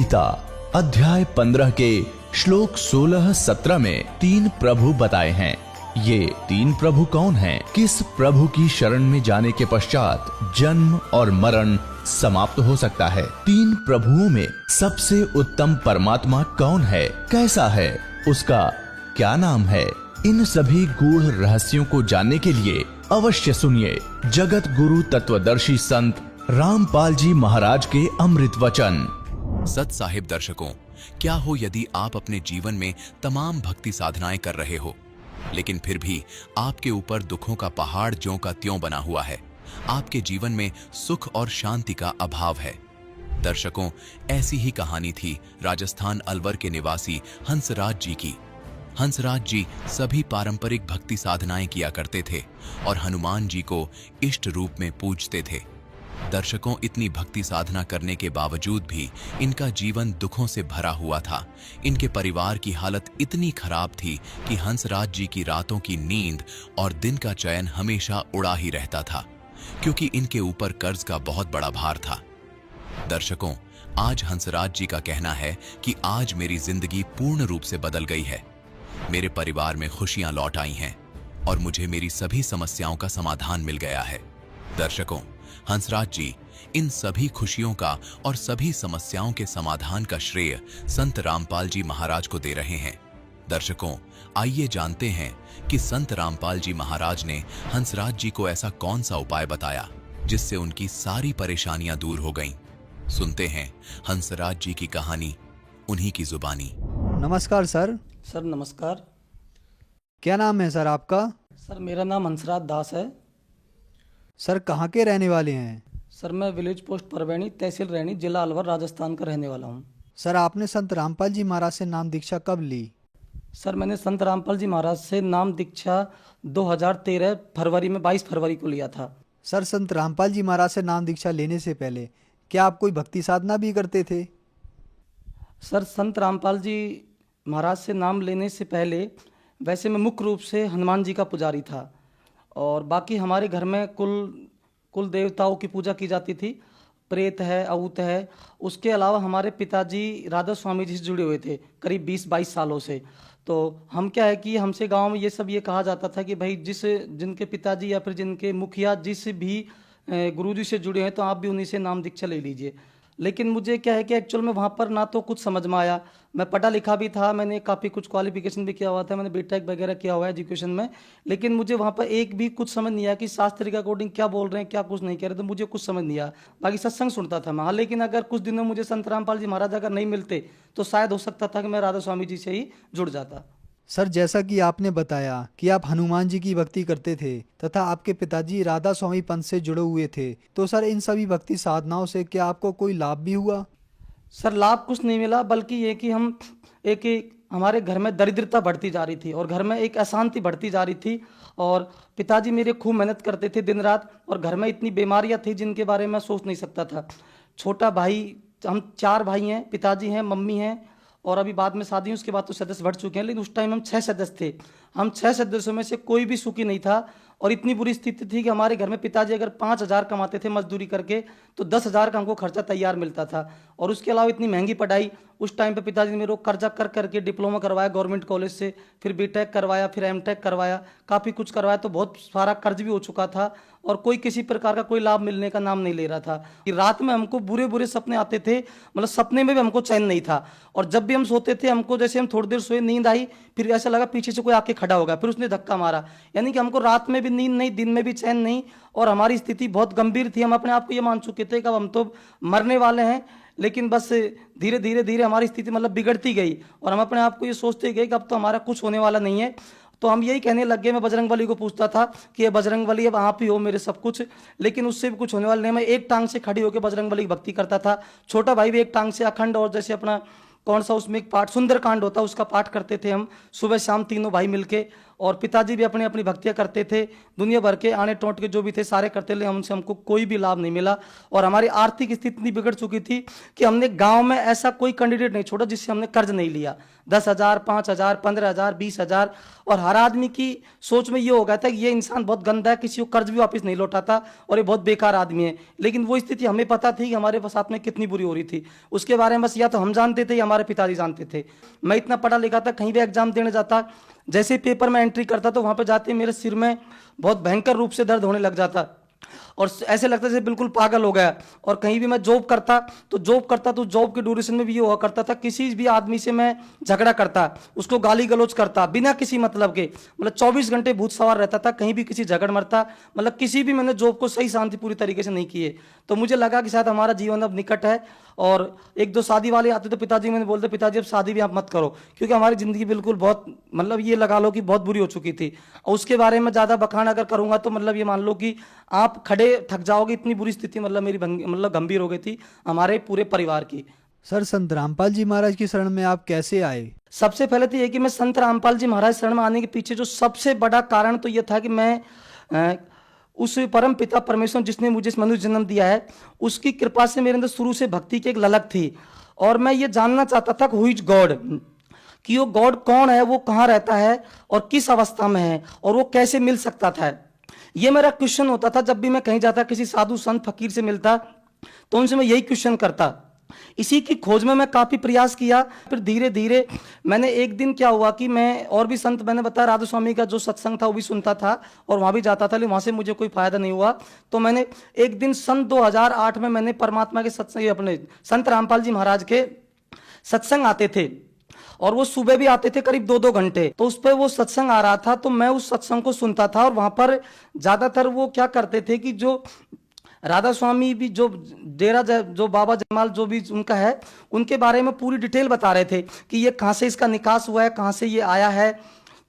गीता अध्याय 15 के श्लोक 16-17 में 3 प्रभु बताए हैं। ये 3 प्रभु कौन हैं? किस प्रभु की शरण में जाने के पश्चात जन्म और मरण समाप्त हो सकता है? 3 प्रभुओं में सबसे उत्तम परमात्मा कौन है? कैसा है? उसका क्या नाम है? इन सभी गूढ़ रहस्यों को जानने के लिए अवश्य सुनिए जगत गुरु तत्वदर्शी संत रामपाल जी महाराज के अमृत वचन। सत साहिब दर्शकों, क्या हो यदि आप अपने जीवन में तमाम भक्ति साधनाएं कर रहे हो, लेकिन फिर भी आपके ऊपर दुखों का पहाड़ ज्यों का त्यों बना हुआ है। आपके जीवन में सुख और शांति का अभाव है। दर्शकों, ऐसी ही कहानी थी राजस्थान अलवर के निवासी हंसराज जी की। हंसराज जी सभी पारंपरिक भक्ति साधनाएं किया करते थे और हनुमान जी को इष्ट रूप में पूजते थे। दर्शकों, इतनी भक्ति साधना करने के बावजूद भी इनका जीवन दुखों से भरा हुआ था। इनके परिवार की हालत इतनी खराब थी कि हंसराज जी की रातों की नींद और दिन का चैन हमेशा उड़ा ही रहता था, क्योंकि इनके ऊपर कर्ज का बहुत बड़ा भार था। दर्शकों, आज हंसराज जी का कहना है कि आज मेरी जिंदगी पूर्ण रूप से बदल गई है। मेरे परिवार में खुशियां लौट आई हैं और मुझे मेरी सभी समस्याओं का समाधान मिल गया है। दर्शकों, हंसराज जी इन सभी खुशियों का और सभी समस्याओं के समाधान का श्रेय संत रामपाल जी महाराज को दे रहे हैं। दर्शकों, आइए जानते हैं कि संत रामपाल जी महाराज ने हंसराज जी को ऐसा कौन सा उपाय बताया जिससे उनकी सारी परेशानियां दूर हो गईं। सुनते हैं हंसराज जी की कहानी उन्हीं की जुबानी। नमस्कार सर। सर नमस्कार। क्या नाम है सर आपका? सर मेरा नाम हंसराज दास है। सर कहाँ के रहने वाले हैं? सर मैं विलेज पोस्ट परवैनी, तहसील रैनी, जिला अलवर, राजस्थान का रहने वाला हूँ। सर आपने संत रामपाल जी महाराज से नाम दीक्षा कब ली? सर मैंने संत रामपाल जी महाराज से नाम दीक्षा 2013 फरवरी में 22 फरवरी को लिया था। सर संत रामपाल जी महाराज से नाम दीक्षा लेने से पहले क्या आप कोई भक्ति साधना भी करते थे? सर संत रामपाल जी महाराज से नाम लेने से पहले वैसे मैं मुख्य रूप से हनुमान जी का पुजारी था और बाकी हमारे घर में कुल देवताओं की पूजा की जाती थी। प्रेत है, अऊत है। उसके अलावा हमारे पिताजी राधा स्वामी जी से जुड़े हुए थे करीब 20-22 सालों से। तो हम क्या है कि हमसे गांव में ये कहा जाता था कि भाई जिनके पिताजी या फिर जिनके मुखिया जिस भी गुरुजी से जुड़े हैं तो आप भी उन्हीं से नाम दीक्षा ले लीजिए। लेकिन मुझे क्या है कि एक्चुअल में वहाँ पर ना तो कुछ समझ में आया। मैं पढ़ा लिखा भी था, मैंने काफ़ी कुछ क्वालिफिकेशन भी किया हुआ था, मैंने बीटेक वगैरह किया हुआ है एजुकेशन में, लेकिन मुझे वहाँ पर एक भी कुछ समझ नहीं आया कि शास्त्र के अकॉर्डिंग क्या बोल रहे हैं, क्या कुछ नहीं कह रहे, तो मुझे कुछ समझ नहीं आया। बाकी सत्संग सुनता था मैं। हाँ, लेकिन अगर कुछ दिनों मुझे संत रामपाल जी महाराज अगर नहीं मिलते तो शायद हो सकता था कि मैं राधा स्वामी जी से ही जुड़ जाता। सर जैसा कि आपने बताया कि आप हनुमान जी की भक्ति करते थे तथा आपके पिताजी राधा स्वामी पंथ से जुड़े हुए थे, तो सर इन सभी भक्ति साधनाओं से क्या आपको कोई लाभ भी हुआ? सर लाभ कुछ नहीं मिला, बल्कि ये कि हम हमारे घर में दरिद्रता बढ़ती जा रही थी और घर में एक अशांति बढ़ती जा रही थी और पिताजी मेरे खूब मेहनत करते थे दिन रात और घर में इतनी बीमारियां थी जिनके बारे में मैं सोच नहीं सकता था। छोटा भाई, हम 4 भाई हैं, पिताजी हैं, मम्मी हैं और अभी बाद में शादी, उसके बाद तो सदस्य बढ़ चुके हैं, लेकिन उस टाइम हम 6 सदस्य थे। हम 6 सदस्यों में से कोई भी सुखी नहीं था और इतनी बुरी स्थिति थी कि हमारे घर में पिताजी अगर 5,000 कमाते थे मजदूरी करके तो 10,000 का हमको खर्चा तैयार मिलता था। और उसके अलावा इतनी महंगी पढ़ाई, उस टाइम पे पिताजी ने मेरे को कर्जा कर करके डिप्लोमा करवाया गवर्नमेंट कॉलेज से, फिर बीटेक करवाया, फिर एमटेक करवाया, काफ़ी कुछ करवाया, तो बहुत सारा कर्ज भी हो चुका था और कोई किसी प्रकार का कोई लाभ मिलने का नाम नहीं ले रहा था। कि रात में हमको बुरे बुरे सपने आते थे, मतलब सपने में भी हमको चैन नहीं था और जब भी हम सोते थे हमको जैसे हम थोड़ी देर सोए, नींद आई, फिर ऐसा लगा पीछे से कोई आके खड़ा होगा, फिर उसने धक्का मारा। यानी कि हमको रात में भी नींद नहीं, दिन में भी चैन नहीं और हमारी स्थिति बहुत गंभीर थी। हम अपने आप को ये मान चुके थे कि अब हम तो मरने वाले हैं, लेकिन बस धीरे धीरे हमारी स्थिति मतलब बिगड़ती गई और हम अपने आप को ये सोचते गए कि अब तो हमारा कुछ होने वाला नहीं है। तो हम यही कहने लग गए, मैं बजरंगबली को पूछता था कि ये बजरंगबली अब आप ही हो मेरे सब कुछ, लेकिन उससे भी कुछ होने वाला नहीं। मैं एक टांग से खड़ी होकर बजरंगबली की भक्ति करता था, छोटा भाई भी एक टांग से अखंड, और जैसे अपना कौन सा उसमें एक पाठ सुंदरकांड होता है उसका पाठ करते थे हम सुबह शाम तीनों भाई मिलके। और पिताजी भी अपनी अपनी भक्तियां करते थे। दुनिया भर के आने टोट के जो भी थे सारे करते थे, हमसे हमको कोई भी लाभ नहीं मिला। और हमारी आर्थिक स्थिति इतनी बिगड़ चुकी थी कि हमने गांव में ऐसा कोई कैंडिडेट नहीं छोड़ा जिससे हमने कर्ज नहीं लिया। 10,000, 5,000, 15,000, 20,000। और हर आदमी की सोच में ये हो गया था कि ये इंसान बहुत गंदा है, किसी को कर्ज भी वापस नहीं लौटाता और ये बहुत बेकार आदमी है। लेकिन वो स्थिति हमें पता थी कि हमारे साथ में कितनी बुरी हो रही थी। उसके बारे में बस या तो हम जानते थे या हमारे पिताजी जानते थे। मैं इतना पढ़ा लिखा था, कहीं भी एग्जाम देने जाता, जैसे पेपर में एंट्री करता तो वहां पे जाते मेरे सिर में बहुत भयंकर रूप से दर्द होने लग जाता और ऐसे लगता जैसे बिल्कुल पागल हो गया। और कहीं भी मैं जॉब करता तो जॉब के ड्यूरेशन में भी ये हुआ करता था, किसी भी आदमी से मैं झगड़ा करता, उसको गाली गलौज करता बिना किसी मतलब के, मतलब 24 घंटे भूत सवार रहता था, कहीं भी किसी झगड़ मरता, मतलब किसी भी मैंने जॉब को सही शांति पूरी तरीके से नहीं किए। तो मुझे लगा कि शायद हमारा जीवन अब निकट है। और 1-2 शादी वाले आते तो पिताजी मैंने बोलते, पिताजी अब शादी भी आप मत करो, क्योंकि हमारी जिंदगी बिल्कुल बहुत, मतलब ये लगा लो कि बहुत बुरी हो चुकी थी। और उसके बारे में ज्यादा बखान अगर करूंगा तो मतलब ये मान लो कि आप खड़े थक जाओगे, इतनी बुरी स्थिति मतलब मेरी मतलब गंभीर हो गई थी हमारे पूरे परिवार की। सर, संत रामपाल जी महाराज की शरण में आप कैसे आए? सबसे पहले तो ये कि मैं संत रामपाल जी महाराज शरण में आने के पीछे जो सबसे बड़ा कारण तो ये था कि मैं उस परम पिता परमेश्वर जिसने मुझे इस मनुष्य जन्म दिया है, उसकी कृपा से मेरे अंदर शुरू से भक्ति की एक ललक थी। और मैं ये जानना चाहता था हु इज गॉड, कि वो गॉड कौन है, वो कहाँ रहता है और किस अवस्था में है और वो कैसे मिल सकता था। ये मेरा क्वेश्चन होता था जब भी मैं कहीं जाता, किसी साधु संत फकीर से मिलता तो उनसे मैं यही क्वेश्चन करता। इसी की खोज में मैं काफी प्रयास किया। फिर धीरे धीरे मैंने, एक दिन क्या हुआ कि मैं और भी संत, मैंने बताया राधा स्वामी का जो सत्संग था वो भी सुनता था और वहां भी जाता था, लेकिन वहां से मुझे कोई फायदा नहीं हुआ। तो मैंने एक दिन सन 2008 में मैंने परमात्मा के सत्संग, अपने संत रामपाल जी महाराज के सत्संग आते थे और वो सुबह भी आते थे करीब 2-2 घंटे। तो उस पर वो सत्संग आ रहा था तो मैं उस सत्संग को सुनता था। और वहां पर ज्यादातर वो क्या करते थे कि जो राधा स्वामी भी, जो डेरा जो बाबा जयमाल जो भी उनका है, उनके बारे में पूरी डिटेल बता रहे थे कि ये कहाँ से इसका निकास हुआ है, कहाँ से ये आया है।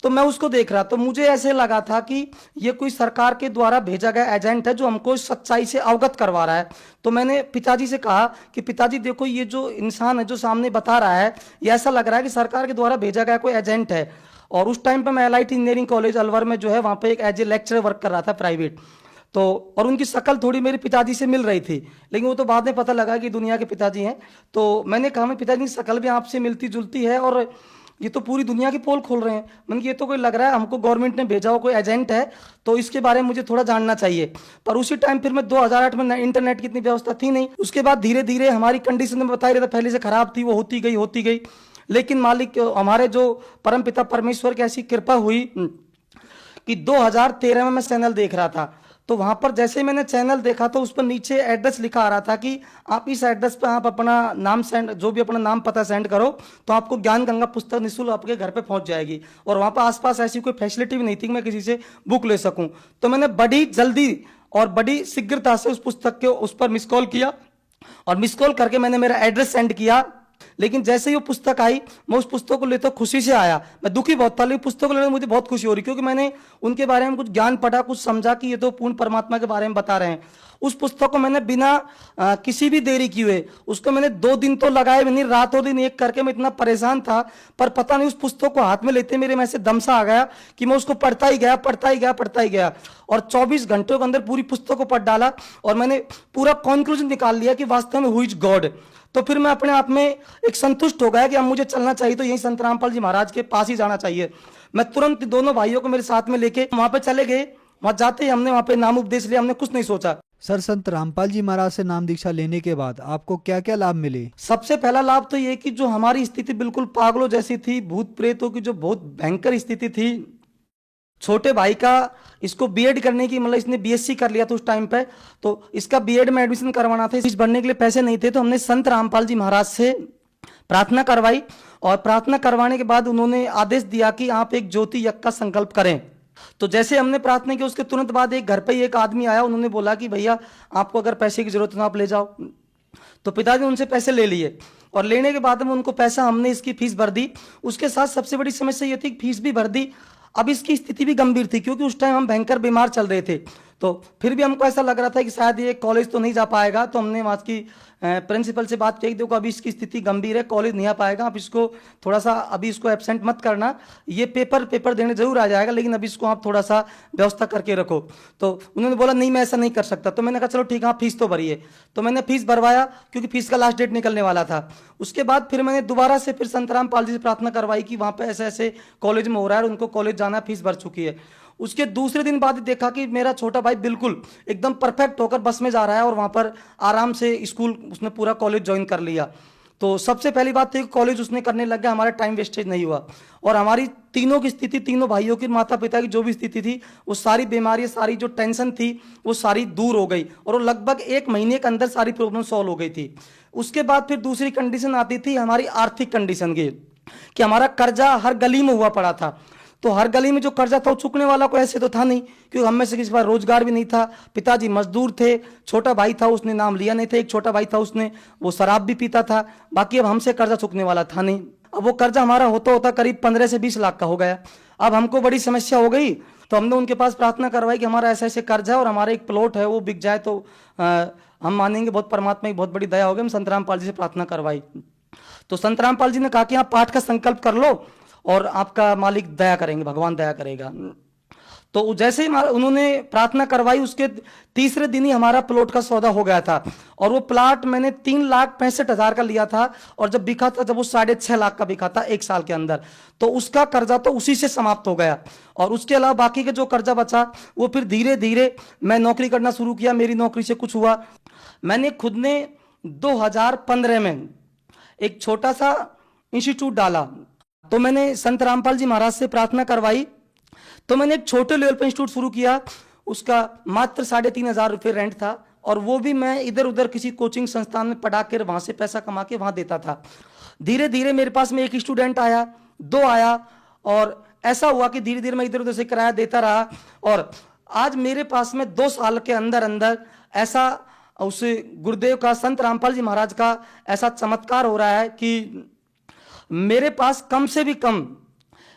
तो मैं उसको देख रहा, तो मुझे ऐसे लगा था कि ये कोई सरकार के द्वारा भेजा गया एजेंट है जो हमको सच्चाई से अवगत करवा रहा है। तो मैंने पिताजी से कहा कि पिताजी देखो, ये जो इंसान है जो सामने बता रहा है, ये ऐसा लग रहा है कि सरकार के द्वारा भेजा गया कोई एजेंट है। और उस टाइम पर मैं LIT इंजीनियरिंग कॉलेज अलवर में जो है वहाँ पर एक एज ए लेक्चरर वर्क कर रहा था प्राइवेट। तो और उनकी शक्ल थोड़ी मेरे पिताजी से मिल रही थी, लेकिन वो तो बाद में पता लगा कि दुनिया के पिताजी हैं। तो मैंने कहा, मैं पिताजी की शक्ल भी आपसे मिलती जुलती है और ये तो पूरी दुनिया की पोल खोल रहे हैं। मैंने कहा ये तो कोई लग रहा है हमको गवर्नमेंट ने भेजा हो, कोई एजेंट है, तो इसके बारे में मुझे थोड़ा जानना चाहिए। पर उसी टाइम फिर मैं 2008 में इंटरनेट की इतनी व्यवस्था थी नहीं। उसके बाद धीरे धीरे हमारी कंडीशन में बताई रहा था पहले से खराब थी, वो होती गई। लेकिन मालिक हमारे जो परम पिता परमेश्वर की ऐसी कृपा हुई कि 2013 में मैं चैनल देख रहा था। तो वहां पर जैसे मैंने चैनल देखा तो उस पर नीचे एड्रेस लिखा आ रहा था कि आप इस एड्रेस पर आप अपना नाम सेंड, जो भी अपना नाम पता सेंड करो तो आपको ज्ञान गंगा पुस्तक निःशुल्क आपके घर पे पहुंच जाएगी। और वहां पर आसपास ऐसी कोई फैसिलिटी भी नहीं थी कि मैं किसी से बुक ले सकूं। तो मैंने बड़ी जल्दी और बड़ी शीघ्रता से उस पुस्तक के उस पर मिस कॉल किया और मिस कॉल करके मैंने मेरा एड्रेस सेंड किया। लेकिन जैसे ही वो पुस्तक आई, मैं उस पुस्तक को लेते खुशी से आया। मैं दुखी बहुत था, लेकिन पुस्तक को लेने मुझे बहुत खुशी हो रही, क्योंकि मैंने उनके बारे में कुछ ज्ञान पढ़ा, कुछ समझा कि ये तो पूर्ण परमात्मा के बारे में बता रहे हैं। उस पुस्तक को मैंने बिना किसी भी देरी किए उसको मैंने 2 दिन तो लगाए, मैंने रात और दिन एक करके, मैं इतना परेशान था। पर पता नहीं उस पुस्तक को हाथ में लेते मेरे में से दम सा आ गया कि मैं उसको पढ़ता ही गया और 24 घंटों के अंदर पूरी पुस्तक को पढ़ डाला और मैंने पूरा कंक्लूजन निकाल लिया कि वास्तव में हु इज गॉड। तो फिर मैं अपने आप में एक संतुष्ट हो गया कि अब मुझे चलना चाहिए, तो यही संत रामपाल जी महाराज के पास ही जाना चाहिए। मैं तुरंत दोनों भाइयों को मेरे साथ में लेके वहां पे चले गए। वहां जाते ही हमने वहां पे नाम उपदेश लिया, हमने कुछ नहीं सोचा। सर, संत रामपाल जी महाराज से नाम दीक्षा लेने के बाद आपको क्या क्या लाभ मिले? सबसे पहला लाभ तो ये कि जो हमारी स्थिति बिल्कुल पागलों जैसी थी, भूत प्रेतों की जो बहुत भयंकर स्थिति थी, छोटे भाई का इसको बीएड करने की, मतलब इसने बीएससी कर लिया था उस टाइम पे, तो इसका बीएड में एडमिशन करवाना था। फीस भरने के लिए पैसे नहीं थे, तो हमने संत रामपाल जी महाराज से प्रार्थना करवाई और प्रार्थना करवाने के बाद उन्होंने आदेश दिया कि आप एक ज्योति यज्ञ का संकल्प करें। तो जैसे हमने प्रार्थना की उसके तुरंत बाद एक घर पे ही एक आदमी आया, उन्होंने बोला कि भैया आपको अगर पैसे की जरूरत है आप ले जाओ। तो पिताजी ने उनसे पैसे ले लिए और लेने के बाद में उनको पैसा, हमने इसकी फीस भर दी। उसके साथ सबसे बड़ी समस्या ये थी कि फीस भी भर दी, अब इसकी स्थिति भी गंभीर थी क्योंकि उस टाइम हम भयंकर बीमार चल रहे थे। तो फिर भी हमको ऐसा लग रहा था कि शायद ये कॉलेज तो नहीं जा पाएगा, तो हमने वहाँ की प्रिंसिपल से बात की, देखो अभी इसकी स्थिति गंभीर है, कॉलेज नहीं आ पाएगा, आप इसको थोड़ा सा अभी इसको एब्सेंट मत करना, ये पेपर देने जरूर आ जाएगा, लेकिन अभी इसको आप थोड़ा सा व्यवस्था करके रखो। तो उन्होंने बोला नहीं मैं ऐसा नहीं कर सकता। तो मैंने कहा चलो ठीक है, आप फीस तो भरिए। तो मैंने फीस भरवाया, क्योंकि फीस का लास्ट डेट निकलने वाला था। उसके बाद फिर मैंने दोबारा से फिर संतराम पाल जी से प्रार्थना करवाई कि वहाँ पे ऐसे ऐसे कॉलेज में हो रहा है और उनको कॉलेज जाना, फीस भर चुकी है। उसके दूसरे दिन बाद देखा कि मेरा छोटा भाई बिल्कुल एकदम परफेक्ट होकर बस में जा रहा है और वहाँ पर आराम से स्कूल उसने पूरा कॉलेज ज्वाइन कर लिया। तो सबसे पहली बात थी कि कॉलेज उसने करने लग गया, हमारा टाइम वेस्टेज नहीं हुआ और हमारी तीनों की स्थिति, तीनों भाइयों की, माता पिता की जो भी स्थिति थी, वो सारी बीमारी, सारी जो टेंशन थी वो सारी दूर हो गई और वो लगभग 1 महीने के अंदर सारी प्रॉब्लम सॉल्व हो गई थी। उसके बाद फिर दूसरी कंडीशन आती थी हमारी आर्थिक कंडीशन की, कि हमारा कर्जा हर गली में हुआ पड़ा था। तो हर गली में जो कर्जा था वो चुकने वाला कोई ऐसे तो था नहीं, क्योंकि हम में से किसी पास रोजगार भी नहीं था। पिताजी मजदूर थे, छोटा भाई था उसने नाम लिया नहीं था, एक छोटा भाई था उसने वो शराब भी पीता था। बाकी अब हमसे कर्जा चुकने वाला था नहीं। अब वो कर्जा हमारा होता होता करीब 15 से 20 लाख का हो गया। अब हमको बड़ी समस्या हो गई, तो हमने उनके पास प्रार्थना करवाई कि हमारा ऐसे ऐसे कर्जा है और हमारा एक प्लॉट है वो बिक जाए तो हम मानेंगे बहुत परमात्मा की बहुत बड़ी दया होगी। हम संतराम पाल जी से प्रार्थना करवाई, तो संतराम पाल जी ने कहा कि आप पाठ का संकल्प कर लो और आपका मालिक दया करेंगे, भगवान दया करेगा। तो जैसे ही उन्होंने प्रार्थना करवाई, उसके तीसरे दिन ही हमारा प्लॉट का सौदा हो गया था और वो प्लाट मैंने 3,65,000 का लिया था और जब बिका था, जब वो 6.5 लाख का बिका था 1 साल के अंदर, तो उसका कर्जा तो उसी से समाप्त हो गया। और उसके अलावा बाकी के जो कर्जा बचा वो फिर धीरे धीरे मैं नौकरी करना शुरू किया, मेरी नौकरी से कुछ हुआ। मैंने खुद ने 2015 में एक छोटा सा इंस्टीट्यूट डाला, तो मैंने संत रामपाल जी महाराज से प्रार्थना करवाई, तो मैंने एक छोटे लेवल पर इंस्टीट्यूट शुरू किया। उसका मात्र 3,500 रुपये रेंट था और वो भी मैं इधर उधर किसी कोचिंग संस्थान में पढ़ा कर वहाँ से पैसा कमा के वहाँ देता था। धीरे धीरे मेरे पास में 1 स्टूडेंट आया, 2 आया और ऐसा हुआ कि धीरे धीरे मैं इधर उधर से किराया देता रहा और आज मेरे पास में 2 साल के अंदर अंदर ऐसा उस गुरुदेव का, संत रामपाल जी महाराज का ऐसा चमत्कार हो रहा है कि मेरे पास कम से भी कम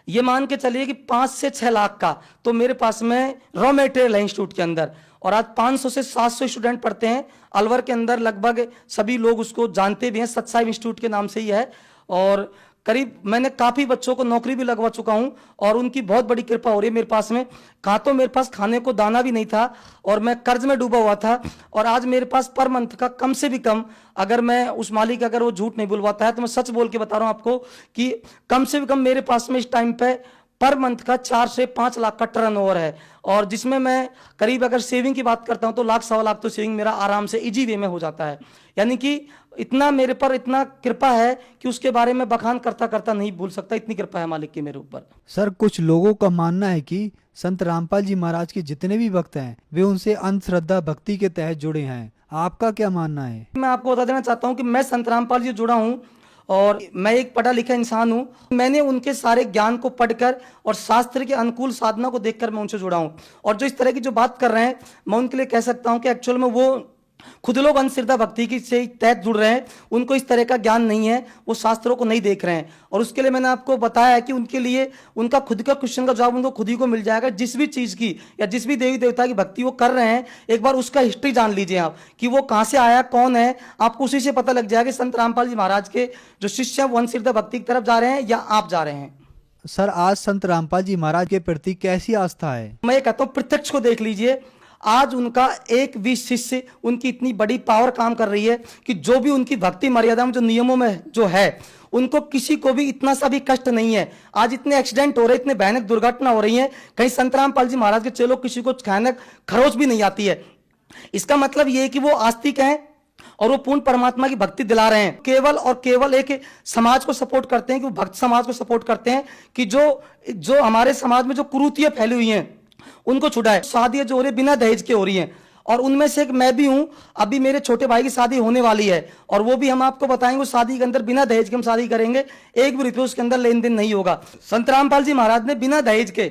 ये मान के चलिए कि 5 से 6 लाख का तो मेरे पास में रॉ मटेरियल है इंस्टीट्यूट के अंदर। और आज 500 से 700 स्टूडेंट पढ़ते हैं। अलवर के अंदर लगभग सभी लोग उसको जानते भी हैं, सतसाई इंस्टीट्यूट के नाम से ही है। और करीब मैंने काफी बच्चों को नौकरी भी लगवा चुका हूं और उनकी बहुत बड़ी कृपा हो रही है मेरे पास में। कहाँ तो मेरे पास खाने को दाना भी नहीं था और मैं कर्ज में डूबा हुआ था और आज मेरे पास पर मंथ का कम से भी कम, अगर मैं उस मालिक अगर वो झूठ नहीं बुलवाता है तो मैं सच बोल के बता रहा हूं आपको कि कम से भी कम मेरे पास में इस टाइम पे पर मंथ का 4 से 5 लाख का टर्नओवर है। और जिसमें मैं करीब अगर सेविंग की बात करता हूं तो 1,00,000 सवा लाख तो सेविंग मेरा आराम से इजी वे में हो जाता है। यानी कि इतना मेरे पर इतना कृपा है कि उसके बारे में बखान करता करता नहीं भूल सकता, इतनी कृपा है मालिक की मेरे ऊपर। सर, कुछ लोगों का मानना है कि संत रामपाल जी महाराज के जितने भी भक्त हैं वे उनसे अंधश्रद्धा भक्ति के तहत जुड़े हैं, आपका क्या मानना है? मैं आपको बता देना चाहता हूं कि मैं संत रामपाल जी जुड़ा हूं और मैं एक पढ़ा लिखा इंसान हूं। मैंने उनके सारे ज्ञान को पढ़कर और शास्त्र के अनुकूल साधना को देखकर मैं उनसे जुड़ा हूं। और जो इस तरह की जो बात कर रहे हैं, मैं उनके लिए कह सकता हूं कि एक्चुअल में वो खुद लोग अंधश्रद्धा भक्ति की से तहत जुड़ रहे हैं, उनको इस तरह का ज्ञान नहीं है, वो शास्त्रों को नहीं देख रहे हैं। और उसके लिए मैंने आपको बताया है कि उनके लिए उनका खुद का क्वेश्चन का जवाब उनको खुद ही को मिल जाएगा। जिस भी चीज की या जिस भी देवी देवता की भक्ति वो कर रहे हैं, एक बार उसका हिस्ट्री जान लीजिए आप कि वो कहां से आया, कौन है, आपको उसी से पता लग जाएगा। संत रामपाल जी महाराज के जो शिष्य वो अंधश्रद्धा भक्ति की तरफ जा रहे हैं या आप जा रहे हैं। सर, आज संत रामपाल जी महाराज के प्रति कैसी आस्था है? मैं कहता हूं प्रत्यक्ष को देख लीजिए। आज उनका एक भी शिष्य, उनकी इतनी बड़ी पावर काम कर रही है कि जो भी उनकी भक्ति मर्यादा में जो नियमों में जो है, उनको किसी को भी इतना सा भी कष्ट नहीं है। आज इतने एक्सीडेंट हो रहे, इतने भयानक दुर्घटना हो रही है, कहीं संत रामपाल जी महाराज के चेलों किसी को भयानक खरोच भी नहीं आती है। इसका मतलब यह है कि वो आस्तिक हैं और वो पूर्ण परमात्मा की भक्ति दिला रहे हैं। केवल और केवल एक समाज को सपोर्ट करते हैं कि वो भक्त समाज को सपोर्ट करते हैं कि जो हमारे समाज में जो कुरीतियां फैली हुई हैं उनको छुड़ाए। शादी जो हो रही है बिना दहेज के हो रही हैं और उनमें से एक मैं भी हूं। अभी मेरे छोटे भाई की शादी होने वाली है और वो भी हम आपको बताएंगे, उस शादी के अंदर बिना दहेज के हम शादी करेंगे, 1 भी रुपये उसके अंदर लेन देन नहीं होगा। संत रामपाल जी महाराज ने बिना दहेज के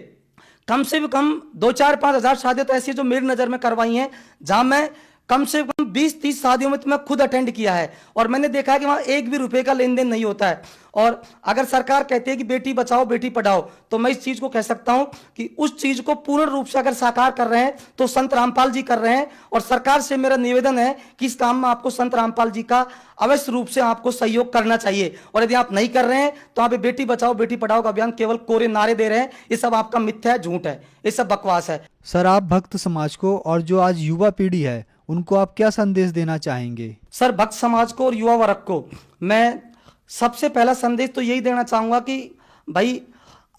कम से भी कम 2, 4, 5 हजार शादी तो ऐसी जो मेरी नजर में करवाई हैं, जहां मैं कम से कम 20-30 शादियों में तो मैं खुद अटेंड किया है और मैंने देखा है कि वहां एक भी रुपए का लेन देन नहीं होता है। और अगर सरकार कहती है कि बेटी बचाओ बेटी पढ़ाओ, तो मैं इस चीज को कह सकता हूं कि उस चीज को पूर्ण रूप से अगर साकार कर रहे हैं तो संत रामपाल जी कर रहे हैं। और सरकार से मेरा निवेदन है कि इस काम में आपको संत रामपाल जी का अवश्य रूप से आपको सहयोग करना चाहिए। और यदि आप नहीं कर रहे हैं तो आप बेटी बचाओ बेटी पढ़ाओ का अभियान केवल कोरे नारे दे रहे हैं। ये सब आपका मिथ्या है, झूठ है, ये सब बकवास है। सर, आप भक्त समाज को और जो आज युवा पीढ़ी है उनको आप क्या संदेश देना चाहेंगे? सर, भक्त समाज को और युवा वर्ग को मैं सबसे पहला संदेश तो यही देना चाहूंगा कि भाई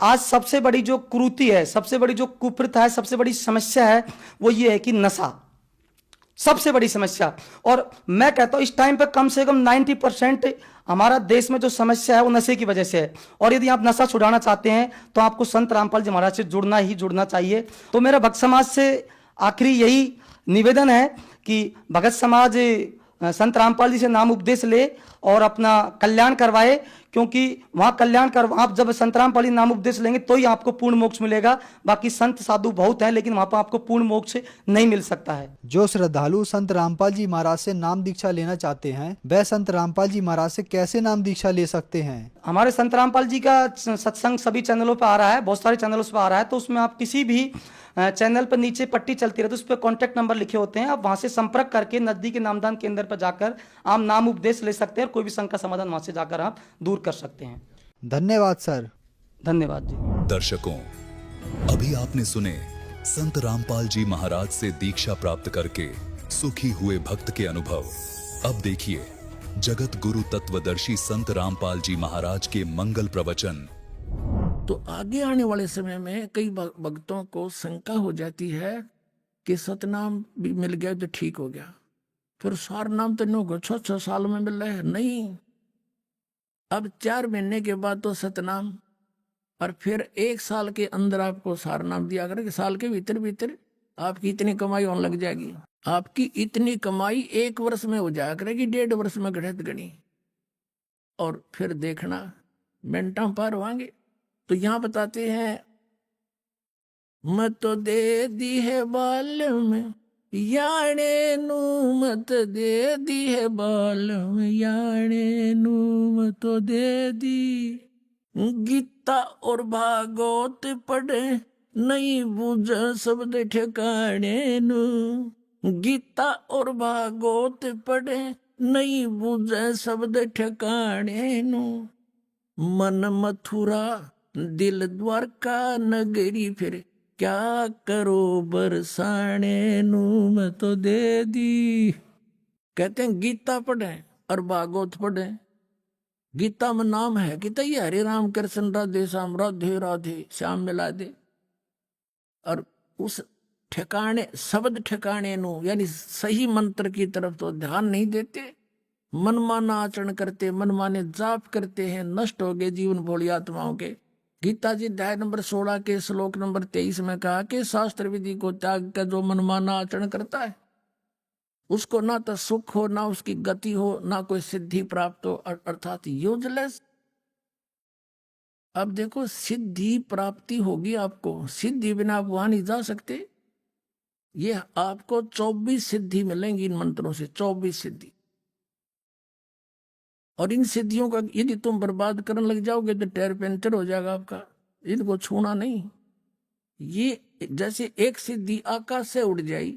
आज सबसे बड़ी जो कुरीति है, सबसे बड़ी जो कुप्रथा है, सबसे बड़ी समस्या है वो ये है कि नशा सबसे बड़ी समस्या। और मैं कहता हूं इस टाइम पे कम से कम 90% हमारा देश में जो समस्या है वो नशे की वजह से है। और यदि आप नशा छुड़ाना चाहते हैं तो आपको संत रामपाल जी महाराज से जुड़ना ही जुड़ना चाहिए। तो मेरा भक्त समाज से आखिरी यही निवेदन है कि भगत समाज संत रामपाल जी से नाम उपदेश ले और अपना कल्याण करवाए, क्योंकि वहां कल्याण कर आप जब संत रामपाल जी नाम उपदेश लेंगे तो ही आपको पूर्ण मोक्ष मिलेगा। बाकी संत साधु बहुत हैं लेकिन वहां पर आपको पूर्ण मोक्ष नहीं मिल सकता है। जो श्रद्धालु संत रामपाल जी महाराज से नाम दीक्षा लेना चाहते हैं वह संत रामपाल जी महाराज से कैसे नाम दीक्षा ले सकते हैं? हमारे संत रामपाल जी का सत्संग सभी चैनलों पर आ रहा है, बहुत सारे चैनलों पर आ रहा है। तो उसमें आप किसी भी चैनल पर नीचे पट्टी चलती रहती है, उस पर कॉन्टैक्ट नंबर लिखे होते हैं। आप वहां से संपर्क करके नजदीकी नामदान केंद्र पर जाकर आप नाम उपदेश ले सकते हैं और कोई भी शंका समाधान वहां से जाकर आप दूर कर सकते हैं। धन्यवाद सर। धन्यवाद जी। दर्शकों, अभी आपने सुने संत रामपाल जी महाराज से दीक्षा प्राप्त करके सुखी हुए भक्त के अनुभव। अब देखिए जगत गुरु तत्वदर्शी संत रामपाल जी महाराज के मंगल प्रवचन। तो आगे आने वाले समय में कई भक्तों को शंका हो जाती है कि सतनाम भी मिल गया तो ठीक हो गया, फिर सार नाम तो नहीं होगा, 6 साल में मिल रहा है। नहीं, अब 4 महीने के बाद तो सतनाम, और फिर 1 साल के अंदर आपको सार नाम दिया करेगा। साल के भीतर भीतर आपकी इतनी कमाई होने लग जाएगी। आपकी इतनी कमाई 1 वर्ष में हो जाया करेगी, 1.5 वर्ष में घटत गणी, और फिर देखना मिनटा पार होंगे। तो यहां बताते हैं, मत तो दे दी है बाल में याने नू, मत दे दी है बाल में याने नू, मत तो दे दी। गीता और भागवत पढ़े नहीं बुझ शब्द ठिकाने नू, गीता और भागवत पढ़े नहीं बुझ शब्द ठिकाने नू। मन मथुरा दिल द्वारका नगरी, फिर क्या करो बरसाने नू, मैं तो दे दी। कहते हैं गीता पढ़े और भागवत पढ़े। गीता में नाम है कि तय हरे राम कृष्ण राधे श्याम राधे राधे श्याम मिला दे, और उस ठिकाने शब्द ठिकाने नू यानी सही मंत्र की तरफ तो ध्यान नहीं देते, मनमाना आचरण करते, मनमाने जाप करते हैं, नष्ट हो गए जीवन भोली आत्माओं के। गीता जी अध्याय नंबर 16 के श्लोक नंबर 23 में कहा कि शास्त्र विधि को त्याग कर जो मनमाना आचरण करता है उसको ना तो सुख हो, ना उसकी गति हो, ना कोई सिद्धि प्राप्त हो, अर्थात यूजलेस। अब देखो सिद्धि प्राप्ति होगी आपको, सिद्धि बिना आप वहां नहीं जा सकते। ये आपको 24 सिद्धि मिलेंगी इन मंत्रों से, 24 सिद्धि। और इन सिद्धियों का यदि तुम बर्बाद करने लग जाओगे तो टायर पंचर हो जाएगा आपका। इनको छूना नहीं। ये जैसे एक सिद्धि आकाश से उड़ जाई,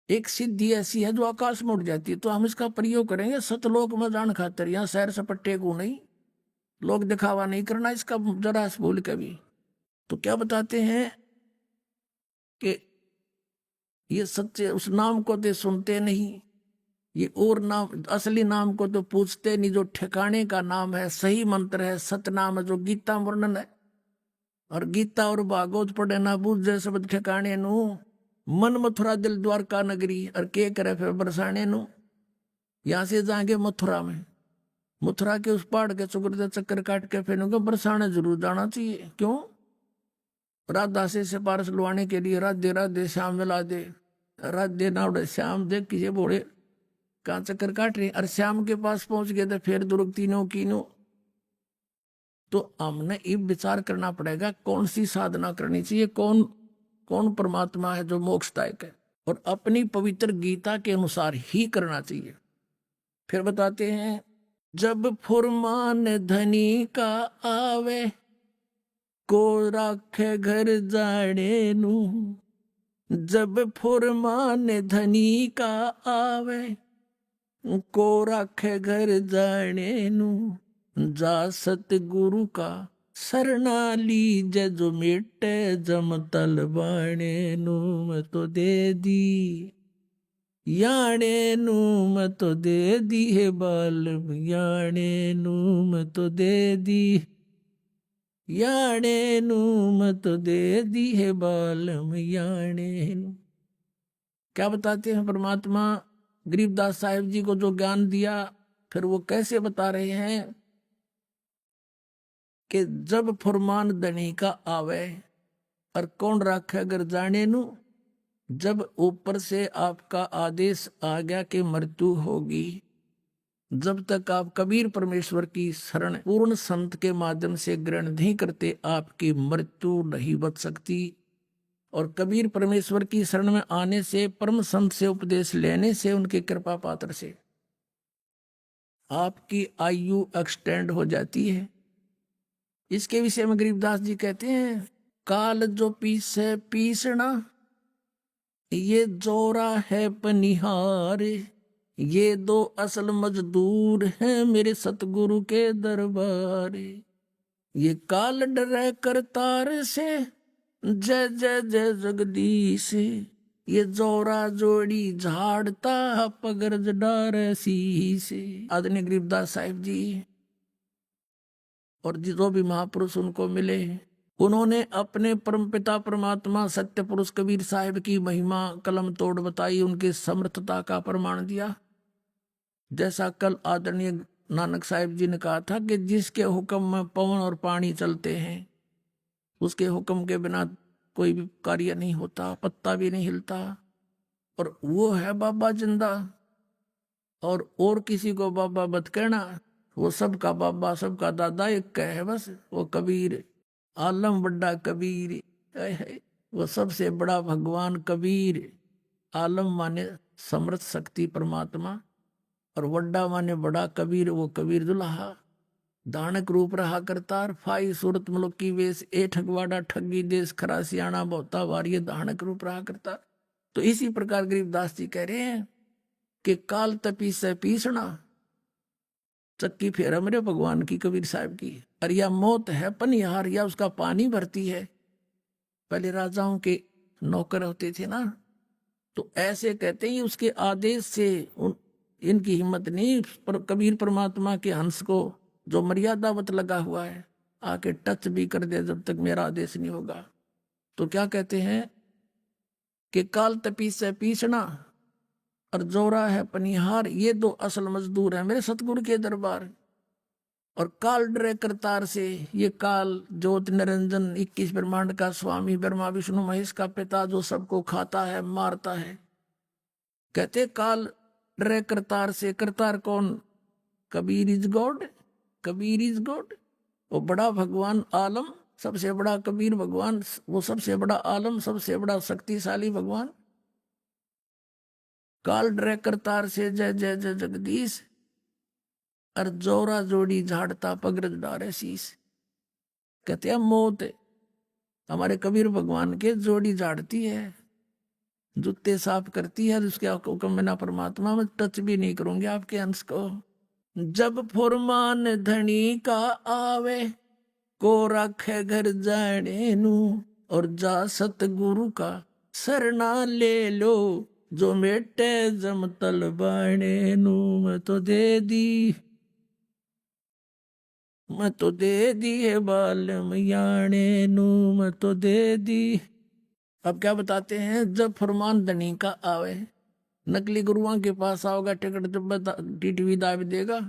एक सिद्धि ऐसी है जो आकाश में उड़ जाती है, तो हम इसका प्रयोग करेंगे सतलोक में जान खातर। यहाँ सैर सपट्टे को नहीं, लोग दिखावा नहीं करना इसका जरा भूल कभी। तो क्या बताते हैं कि ये सच्चे उस नाम को तो सुनते नहीं, ये और नाम असली नाम को तो पूछते नहीं, जो ठिकाने का नाम है, सही मंत्र है, सतनाम है, जो गीता वर्णन है। और गीता और भागवत पढ़े ना बूझे शब्द ठिकाने नू, मन मथुरा दिल द्वारका नगरी, और के करे फिर बरसाने नू। यहां से जाएंगे मथुरा में, मथुरा के उस पहाड़ के चुकर चक्कर काट के फिर बरसाने जरूर जाना चाहिए। क्यों? राधा से पारस लुआने के लिए राधे राधे श्याम मिला दे, राधे नावड़े श्याम देख किसे बोले कहाँ चक्कर काट रहे, और श्याम के पास पहुंच गए तो फिर दुर्ग तीनों कीनों। तो हमने ये विचार करना पड़ेगा कौन सी साधना करनी चाहिए, कौन कौन परमात्मा है जो मोक्षदायक है। और अपनी पवित्र गीता के अनुसार ही करना चाहिए। फिर बताते हैं, जब फुरमान धनी का आवे, को राखे घर जाने नू। जब फुरमान धनी का आवे, को राखे घर जाने नू। जा सतगुरु का सरना लीजे, जो मिटे जम तल बाणे नू। मैं तो दे दी याणे नू, मैं तो दे दी है बाल याणे नू। मैं तो दे दी याणे नू, मैं तो दे दी है बाल याणे नू। क्या बताते हैं परमात्मा गरीबदास साहिब जी को जो ज्ञान दिया, फिर वो कैसे बता रहे हैं कि जब फुरमान धनी का आवे, और कौन राखे अगर जाने नू। जब ऊपर से आपका आदेश आ गया कि मृत्यु होगी, जब तक आप कबीर परमेश्वर की शरण पूर्ण संत के माध्यम से ग्रहण नहीं करते, आपकी मृत्यु नहीं बच सकती। और कबीर परमेश्वर की शरण में आने से, परम संत से उपदेश लेने से, उनके कृपा पात्र से आपकी आयु एक्सटेंड हो जाती है। इसके विषय में गरीबदास जी कहते हैं, काल जो पीसे पीसना, ये जोरा है पनिहार। ये दो असल मजदूर हैं मेरे सतगुरु के दरबार। ये काल डरे करतार से, जय जय जय जगदीश। ये जोरा जोड़ी झाड़ता, पगरज डार शीश। आदरणीय गरीबदास साहिब जी और जो भी महापुरुष उनको मिले, उन्होंने अपने परमपिता परमात्मा सत्य पुरुष कबीर साहिब की महिमा कलम तोड़ बताई, उनकी समर्थता का प्रमाण दिया। जैसा कल आदरणीय नानक साहिब जी ने कहा था कि जिसके हुक्म में पवन और पानी चलते हैं, उसके हुक्म के बिना कोई भी कार्य नहीं होता, पत्ता भी नहीं हिलता। और वो है बाबा जिंदा, और किसी को बाबा मत कहना। वो सबका बाबा, सबका दादा एक है बस, वो कबीर। आलम बड़ा कबीर, वो सबसे बड़ा भगवान कबीर। आलम माने समर्थ शक्ति परमात्मा, और वड्डा माने बड़ा कबीर, वो कबीर दुल्हा। दानक रूप रहा करतार, फाई सूरत मुल्क की वेश, ए ठगवाड़ा ठगी देश, खरा सियाणा बहुता वारिय, दानक रूप रहा करतार। तो इसी प्रकार गरीबदास जी कह रहे हैं कि काल तपी से पीसना, चक्की फेर मेरे भगवान की, कबीर साहब की। और या मौत है पनिहार, या उसका पानी भरती है। पहले राजाओं के नौकर होते थे ना, तो ऐसे कहते हैं उसके आदेश से इनकी हिम्मत नहीं, पर कबीर परमात्मा के हंस को जो मर्यादावत लगा हुआ है, आके टच भी कर दे जब तक मेरा आदेश नहीं होगा। तो क्या कहते हैं कि काल तपी से पीसना और जोरा है पनिहार, ये दो असल मजदूर हैं मेरे सतगुरु के दरबार। और काल डरे करतार से, ये काल ज्योत निरंजन 21 ब्रह्मांड का स्वामी, ब्रह्मा विष्णु महेश का पिता, जो सबको खाता है मारता है। कहते काल डरे करतार से। करतार कौन? Kabir is God, Kabir is God. वो बड़ा भगवान आलम, सबसे बड़ा कबीर भगवान, वो सबसे बड़ा आलम, सबसे बड़ा शक्तिशाली भगवान। काल डरे करतार से, जय जय जय जगदीश। और जोरा जोड़ी झाड़ता, पगरज डारे शीश। कहते हैं मौत हमारे कबीर भगवान के जोड़ी झाड़ती है, जूते साफ करती है, उसके हुक्म बिना परमात्मा में टच भी नहीं करूंगी आपके अंश को। जब फुरमान धनी का आवे, को रखे घर जाने नू। और जा सतगुरु का सरना ले लो, जो मेटे जम तल बाणे नू। मैं तो दे दी, मैं तो दे दी है बाल याणे नू। मैं तो दे दी। अब क्या बताते हैं, जब फरमान धनी का आवे, नकली गुरुओं के पास आओगे, टिकट जब टीटीवी दावी देगा,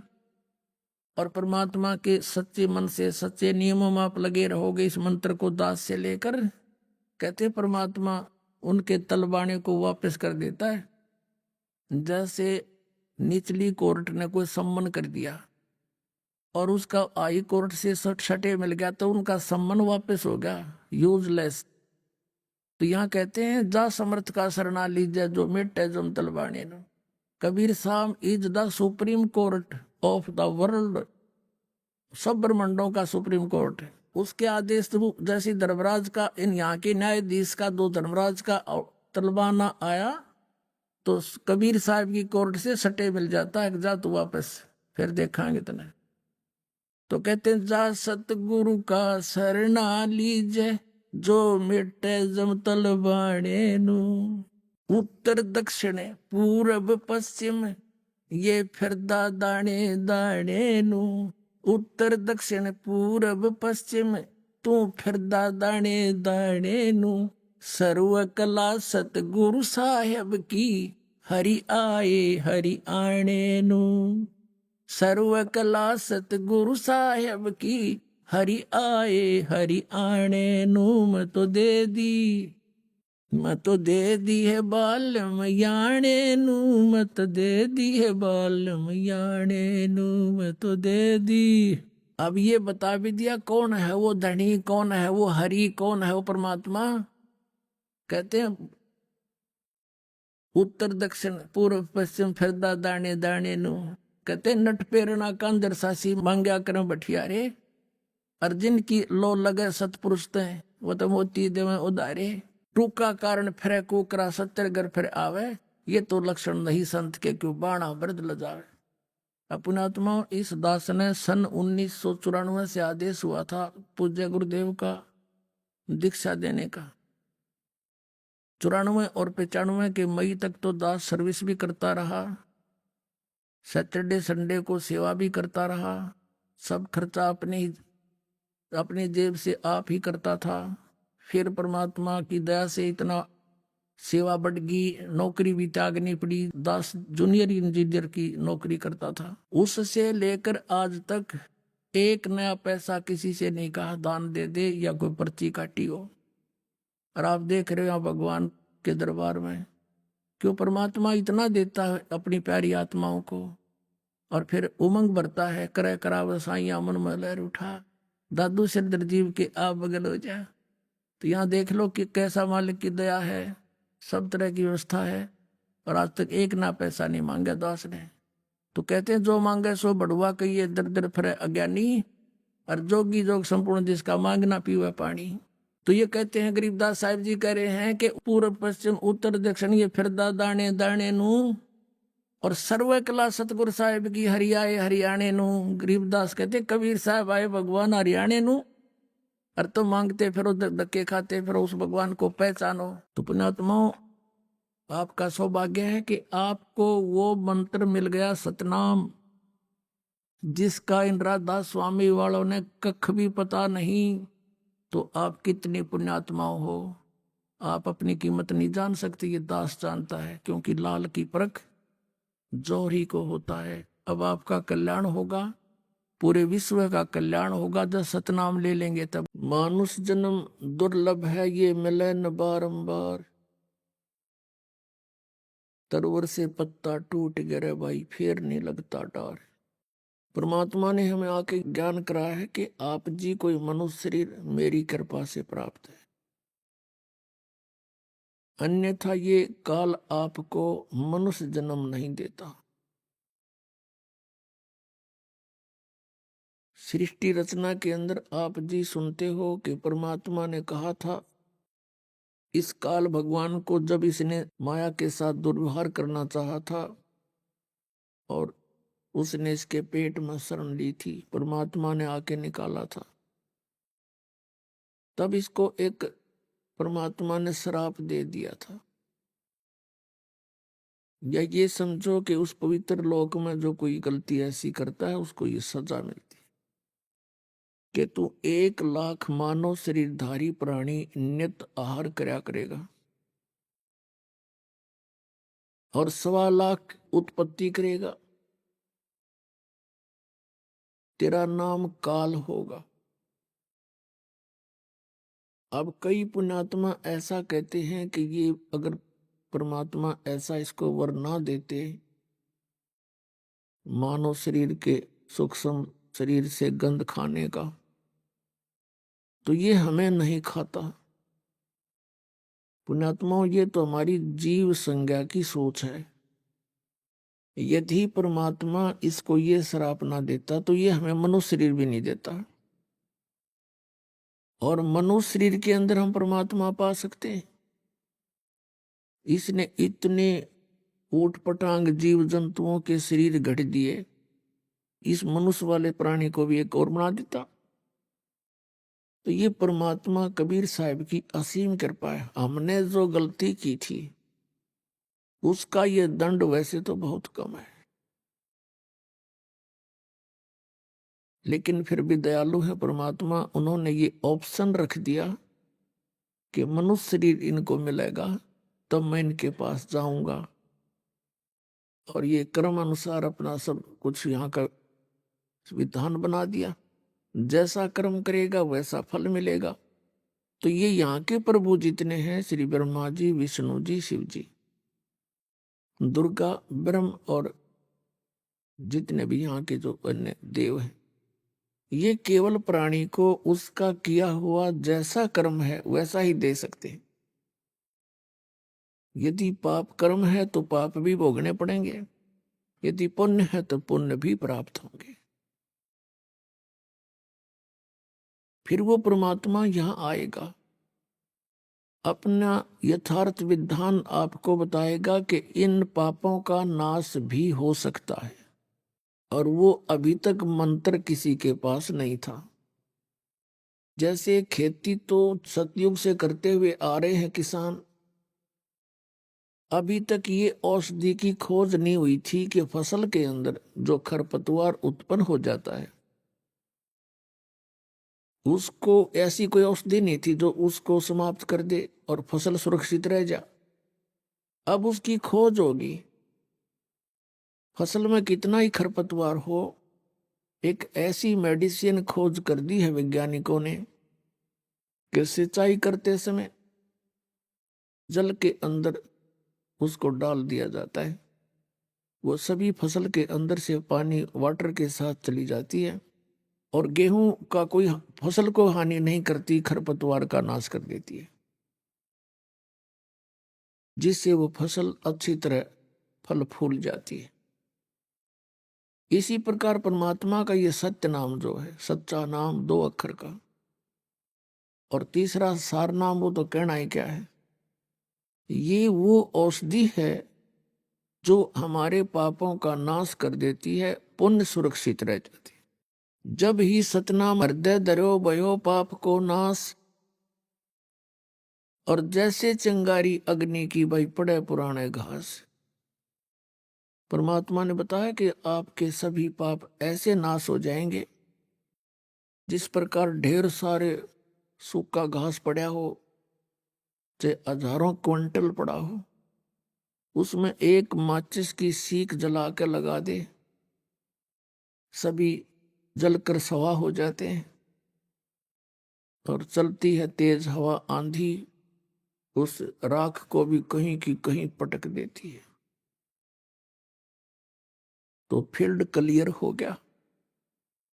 और परमात्मा के सच्चे मन से, सच्चे नियमों में आप लगे रहोगे, इस मंत्र को दास से लेकर, कहते परमात्मा उनके तलबाने को वापस कर देता है। जैसे निचली कोर्ट ने कोई सम्मन कर दिया और उसका हाई कोर्ट से सटे मिल गया, तो उनका सम्मन वापस हो गया, यूजलेस। तो यहाँ कहते हैं जा समर्थ का शरणा लीजिए जो मिटे जम तलवाने नो। कबीर साहब is the supreme court of the world, सब ब्रह्मांडों का सुप्रीम कोर्ट है। उसके आदेश जैसे धर्मराज का, इन यहाँ के न्यायाधीश का, दो धर्मराज का तलवाना आया तो कबीर साहब की कोर्ट से सटे मिल जाता है, जा तू वापस फिर देखांगे तने। तो कहते हैं जा सतगुरु का शरणा लीजे जो मिटे जम तलवाने नु। उत्तर दक्षिण पूरब पश्चिम ये फिरदा दाने दाने नु। उत्तर दक्षिण पूरब पश्चिम तू फिरदा दाने दाने नु। सर्व कला सतगुरु साहेब की हरि आए हरि आने नु। सर्व कला सतगुरु साहेब की हरि आए हरि आने नु। मैं तो दे दी, मैं तो दे दी है बालम याने नु। मैं तो दे दी है बालम याने नु। मैं तो दे दी। अब ये बता भी दिया कौन है वो धनी, कौन है वो हरि, कौन है वो परमात्मा। कहते हैं उत्तर दक्षिण पूर्व पश्चिम फिरदा दाने दाने नु। कहते नट पेरना कांदर सासी मांग्या करम बठियारे। अर्जुन की लो लगे सतपुरुष ते वो तो मोती देवे उदारे। टूका कारण फिरे कुकरा सत्तर घर फिर आवे। ये तो लक्षण नहीं संत के क्यों बाणा वृद्ध लजावे। अपनात्मा इस दास ने सन 1994 से आदेश हुआ था पूज्य गुरुदेव का दीक्षा देने का। 94 और 95 के मई तक तो दास सर्विस भी करता रहा, सैटरडे संडे को सेवा भी करता रहा। सब खर्चा अपनी जेब से आप ही करता था। फिर परमात्मा की दया से इतना सेवा बढ़ गई, नौकरी भी त्यागनी पड़ी। दास जूनियर इंजीनियर की नौकरी करता था। उससे लेकर आज तक एक नया पैसा किसी से नहीं कहा दान दे दे या कोई पर्ची काटी हो। और आप देख रहे हो भगवान के दरबार में क्यों परमात्मा इतना देता है अपनी प्यारी आत्माओं को। और फिर उमंग भरता है, करे कराव साइया मन में लहर उठा, दादू सिरदर जीव के आप बगल हो जा। तो यहाँ देख लो कि कैसा मालिक की दया है, सब तरह की व्यवस्था है। और आज तक एक ना पैसा नहीं मांगा दास ने। तो कहते हैं जो मांगे सो बढ़ुआ कहिए दर दर फिरे अज्ञानी। और जोगी जोग संपूर्ण जिसका मांगना पीवे पानी। तो ये कहते हैं गरीबदास साहिब जी कह रहे हैं कि पूर्व पश्चिम उत्तर दक्षिण ये फिरदा दाने दाने नु। और सर्व कला सतगुरु साहिब की हरियाए हरियाणे नु। गरीबदास कहते कबीर साहब आए भगवान हरियाणे नु। और तो मांगते फिरो धक्के खाते फिरो उस भगवान को पहचानो। तो पुण्यात्माओं आपका सौभाग्य है कि आपको वो मंत्र मिल गया सतनाम, जिसका इन राधा स्वामी वालों ने कख भी पता नहीं। तो आप कितनी पुण्यात्माओं हो, आप अपनी कीमत नहीं जान सकते, ये दास जानता है। क्योंकि लाल की परख जौहरी को होता है। अब आपका कल्याण होगा, पूरे विश्व का कल्याण होगा जब सतनाम ले लेंगे तब। मानुष जन्म दुर्लभ है ये मिले न बारंबार। तरवर से पत्ता टूट गिरे भाई फिर नहीं लगता डार। परमात्मा ने हमें आके ज्ञान कराया है कि आप जी कोई मनुष्य शरीर मेरी कृपा से प्राप्त है, अन्यथा ये काल आपको मनुष्य जन्म नहीं देता। सृष्टि रचना के अंदर आप जी सुनते हो कि परमात्मा ने कहा था इस काल भगवान को जब इसने माया के साथ दुर्व्यवहार करना चाहा था और उसने इसके पेट में शरण ली थी, परमात्मा ने आके निकाला था। तब इसको एक परमात्मा ने श्राप दे दिया था। या ये समझो कि उस पवित्र लोक में जो कोई गलती ऐसी करता है उसको ये सजा मिलती है कि तू 1 लाख मानव शरीरधारी प्राणी नित्य आहार करया करेगा और 1.25 लाख उत्पत्ति करेगा। तेरा नाम काल होगा। अब कई पुण्यात्मा ऐसा कहते हैं कि ये अगर परमात्मा ऐसा इसको वर ना देते मानव शरीर के सूक्ष्म शरीर से गंध खाने का, तो ये हमें नहीं खाता। पुण्यात्माओं, ये तो हमारी जीव संज्ञा की सोच है। यदि परमात्मा इसको ये श्राप ना देता तो ये हमें मनुष्य शरीर भी नहीं देता, और मनुष्य शरीर के अंदर हम परमात्मा पा सकते हैं। इसने इतने ऊट पटांग जीव जंतुओं के शरीर गढ़ दिए, इस मनुष्य वाले प्राणी को भी एक और बना देता। तो ये परमात्मा कबीर साहब की असीम कृपा है। हमने जो गलती की थी उसका ये दंड वैसे तो बहुत कम है, लेकिन फिर भी दयालु है परमात्मा। उन्होंने ये ऑप्शन रख दिया कि मनुष्य शरीर इनको मिलेगा तब मैं इनके पास जाऊंगा, और ये कर्म अनुसार अपना सब कुछ यहाँ का विधान बना दिया। जैसा कर्म करेगा वैसा फल मिलेगा। तो ये यहाँ के प्रभु जितने हैं, श्री ब्रह्मा जी, विष्णु जी, शिव जी, दुर्गा, ब्रह्म और जितने भी यहाँ के जो अन्य देव हैं, ये केवल प्राणी को उसका किया हुआ जैसा कर्म है वैसा ही दे सकते हैं। यदि पाप कर्म है तो पाप भी भोगने पड़ेंगे, यदि पुण्य है तो पुण्य भी प्राप्त होंगे। फिर वो परमात्मा यहाँ आएगा, अपना यथार्थ विधान आपको बताएगा कि इन पापों का नाश भी हो सकता है, और वो अभी तक मंत्र किसी के पास नहीं था। जैसे खेती तो सतयुग से करते हुए आ रहे हैं किसान, अभी तक ये औषधि की खोज नहीं हुई थी कि फसल के अंदर जो खरपतवार उत्पन्न हो जाता है उसको ऐसी कोई औषधि नहीं थी जो उसको समाप्त कर दे और फसल सुरक्षित रह जा। अब उसकी खोज होगी। फसल में कितना ही खरपतवार हो, एक ऐसी मेडिसिन खोज कर दी है वैज्ञानिकों ने कि सिंचाई करते समय जल के अंदर उसको डाल दिया जाता है, वो सभी फसल के अंदर से पानी वाटर के साथ चली जाती है, और गेहूं का कोई फसल को हानि नहीं करती, खरपतवार का नाश कर देती है, जिससे वो फसल अच्छी तरह फल फूल जाती है। इसी प्रकार परमात्मा का ये सत्य नाम जो है, सच्चा नाम 2 अक्षर का, और तीसरा सार नाम, वो तो कहना ही क्या है। ये वो औषधि है जो हमारे पापों का नाश कर देती है, पुण्य सुरक्षित रह जाती है। जब ही सतनाम हृदय धरो भयो पाप को नाश, और जैसे चिंगारी अग्नि की भाई पड़े पुराने घास। परमात्मा ने बताया कि आपके सभी पाप ऐसे नाश हो जाएंगे जिस प्रकार ढेर सारे सूखा घास पड़ा हो, चाहे हजारों क्विंटल पड़ा हो, उसमें एक माचिस की सीख जला कर लगा दे, सभी जलकर सवा हो जाते हैं। और चलती है तेज हवा आंधी, उस राख को भी कहीं की कहीं पटक देती है, तो फील्ड क्लियर हो गया।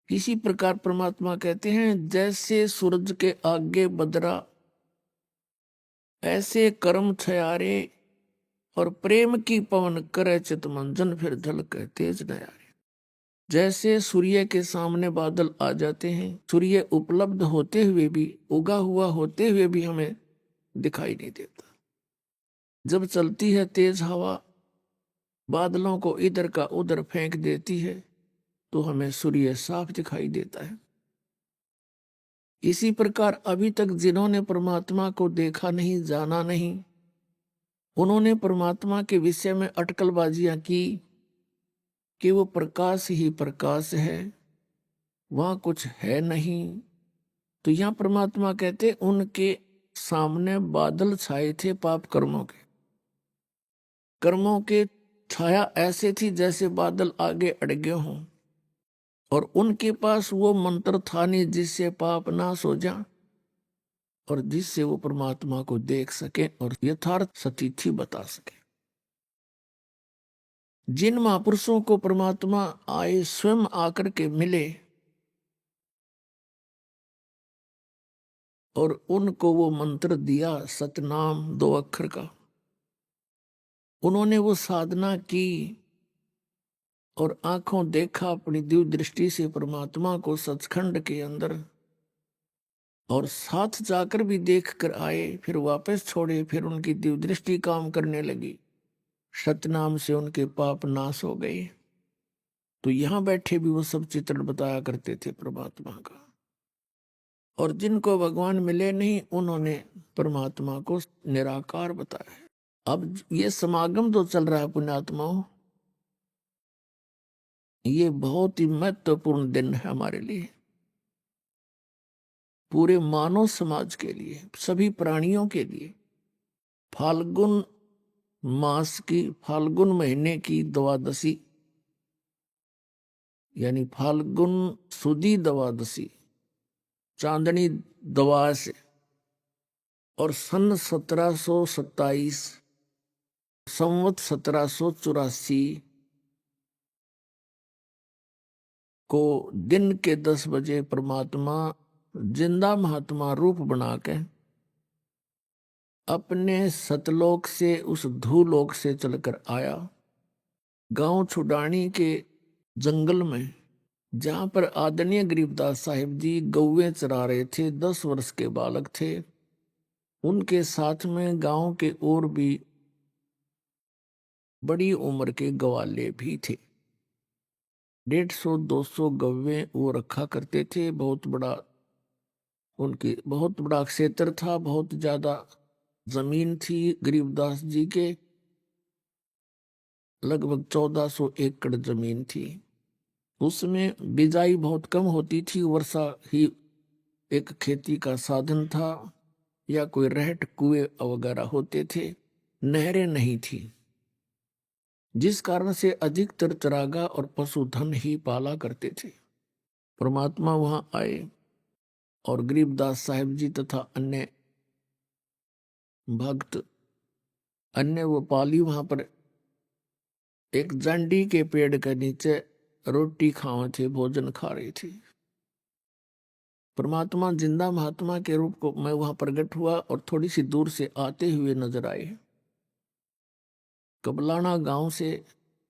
इसी प्रकार परमात्मा कहते हैं, जैसे सूरज के आगे बदरा, ऐसे कर्म छयारे, और प्रेम की पवन करे चितमंजन, फिर झलके तेज नयारे। जैसे सूर्य के सामने बादल आ जाते हैं, सूर्य उपलब्ध होते हुए भी, उगा हुआ होते हुए भी हमें दिखाई नहीं देता। जब चलती है तेज हवा, बादलों को इधर का उधर फेंक देती है, तो हमें सूर्य साफ दिखाई देता है। इसी प्रकार अभी तक जिन्होंने परमात्मा को देखा नहीं, जाना नहीं, उन्होंने परमात्मा के विषय में अटकलबाजियां की कि वो प्रकाश ही प्रकाश है, वहां कुछ है नहीं। तो यहां परमात्मा कहते उनके सामने बादल छाए थे पाप कर्मों के। कर्मों के छाया ऐसे थी जैसे बादल आगे अड़गे हों, और उनके पास वो मंत्र था नहीं जिससे पाप नाश हो जा, और जिससे वो परमात्मा को देख सके और यथार्थ सतिथि बता सके। जिन महापुरुषों को परमात्मा आए, स्वयं आकर के मिले, और उनको वो मंत्र दिया सतनाम 2 अक्षर का। उन्होंने वो साधना की और आंखों देखा अपनी दिव्य दृष्टि से परमात्मा को सचखंड के अंदर, और साथ जाकर भी देख कर आए, फिर वापस छोड़े, फिर उनकी दिव्य दृष्टि काम करने लगी, सतनाम से उनके पाप नाश हो गए। तो यहां बैठे भी वो सब चित्रण बताया करते थे परमात्मा का, और जिनको भगवान मिले नहीं उन्होंने परमात्मा को निराकार बताया। अब ये समागम तो चल रहा है पुण्यात्माओं, ये बहुत ही महत्वपूर्ण दिन है हमारे लिए, पूरे मानव समाज के लिए, सभी प्राणियों के लिए। फाल्गुन मास की, फाल्गुन महीने की द्वादशी, यानी फाल्गुन सुदी द्वादशी, चांदनी द्वादश, और सन 1727 संवत 1784 को दिन के 10 बजे परमात्मा जिंदा महात्मा रूप बना के अपने सतलोक से, उस धूलोक से चलकर आया गांव छुडानी के जंगल में, जहां पर आदरणीय गरीबदास साहिब जी गौवें चरा रहे थे। 10 वर्ष के बालक थे, उनके साथ में गांव के और भी बड़ी उम्र के ग्वाले भी थे। 150-200 गौवें वो रखा करते थे। बहुत बड़ा उनकी बहुत बड़ा क्षेत्र था, बहुत ज्यादा जमीन थी गरीबदास जी के, लगभग 1400 एकड़ जमीन थी। उसमें बिजाई बहुत कम होती थी, वर्षा ही एक खेती का साधन था, या कोई रहट कुएं वगैरह होते थे, नहरें नहीं थी, जिस कारण से अधिकतर चरागा और पशुधन ही पाला करते थे। परमात्मा वहां आए और गरीबदास साहिब जी तथा अन्य भक्त, अन्य वो पाली वहां पर एक जांडी के पेड़ के नीचे रोटी खावे थे, भोजन खा रही थी। परमात्मा जिंदा महात्मा के रूप को मैं वहां प्रकट हुआ और थोड़ी सी दूर से आते हुए नजर आए। कबलाना गांव से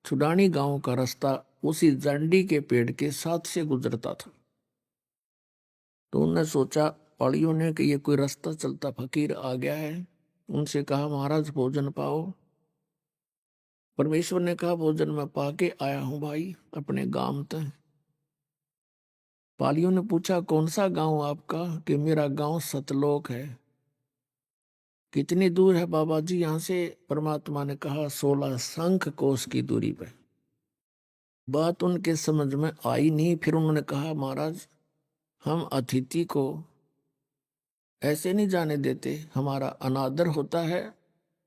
छुडानी गांव का रास्ता उसी जांडी के पेड़ के साथ से गुजरता था। तो उन्होंने सोचा, पाड़ियों ने, कि ये कोई रास्ता चलता फकीर आ गया है। उनसे कहा, महाराज भोजन पाओ। परमेश्वर ने कहा, भोजन मैं पाके आया हूं भाई, अपने गांव तक। पालियों ने पूछा, कौन सा गांव आपका? कि मेरा गांव सतलोक है। कितनी दूर है बाबा जी यहां से? परमात्मा ने कहा, 16 शंख कोस की दूरी पर। बात उनके समझ में आई नहीं। फिर उन्होंने कहा, महाराज हम अतिथि को ऐसे नहीं जाने देते, हमारा अनादर होता है,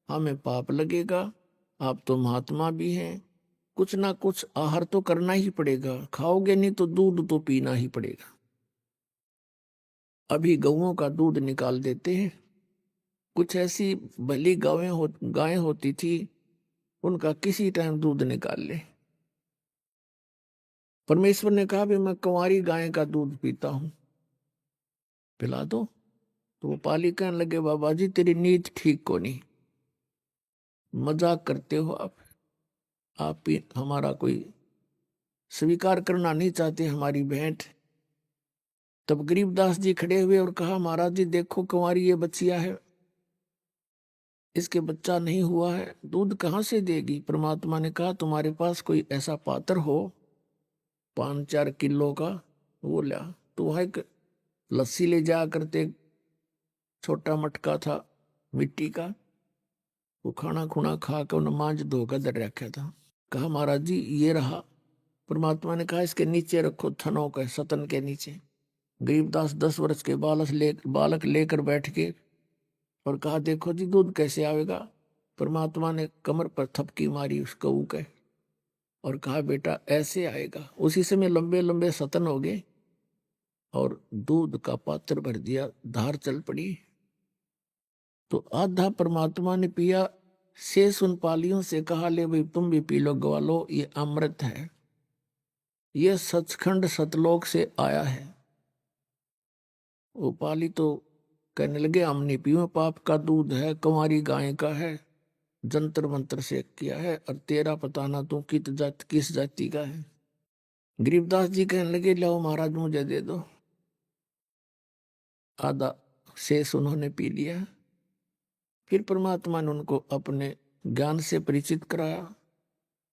हमें पाप लगेगा। आप तो महात्मा भी हैं, कुछ ना कुछ आहार तो करना ही पड़ेगा, खाओगे नहीं तो दूध तो पीना ही पड़ेगा। अभी गौओं का दूध निकाल देते हैं। कुछ ऐसी भली गायें होती थी, उनका किसी टाइम दूध निकाल ले। परमेश्वर ने कहा, भी मैं कुंवारी गाय का दूध पीता हूं, पिला दो। तो वो पाली कहने लगे, बाबा जी तेरी नीयत ठीक को नहीं, मजाक करते हो आप भी हमारा कोई स्वीकार करना नहीं चाहते हमारी भेंट। तब गरीबदास जी खड़े हुए और कहा, महाराज जी देखो कुंवारी ये बच्चिया है, इसके बच्चा नहीं हुआ है, दूध कहाँ से देगी? परमात्मा ने कहा, तुम्हारे पास कोई ऐसा पात्र हो 5-4 किलो का, वो ला। तो वह एक लस्सी ले जा करते, छोटा मटका था मिट्टी का, वो खाना खुना खा कर उन्हें मांझ धोकर दर रखा था। कहा, महाराज जी ये रहा। परमात्मा ने कहा, इसके नीचे रखो, थनों के सतन के नीचे। गरीबदास 10 वर्ष के बालक लेकर बैठ के और कहा, देखो जी दूध कैसे आवेगा? परमात्मा ने कमर पर थपकी मारी उस गऊ के और कहा, बेटा ऐसे आएगा। उसी समय लंबे लंबे सतन हो गए और दूध का पात्र भर दिया, धार चल पड़ी। तो आधा परमात्मा ने पिया, शेष उन पालियों से कहा, ले भाई तुम भी पी लो ग्वालो, ये अमृत है, ये सचखंड सतलोक से आया है। वो पाली तो कहने लगे हम नहीं पीवे, पाप का दूध है, कुंवारी गाय का है, जंतर मंत्र से किया है, और तेरा पता ना तू किस जाति का है। गरीबदास जी कहने लगे लो महाराज मुझे दे दो। आधा शेष उन्होंने पी लिया। फिर परमात्मा ने उनको अपने ज्ञान से परिचित कराया।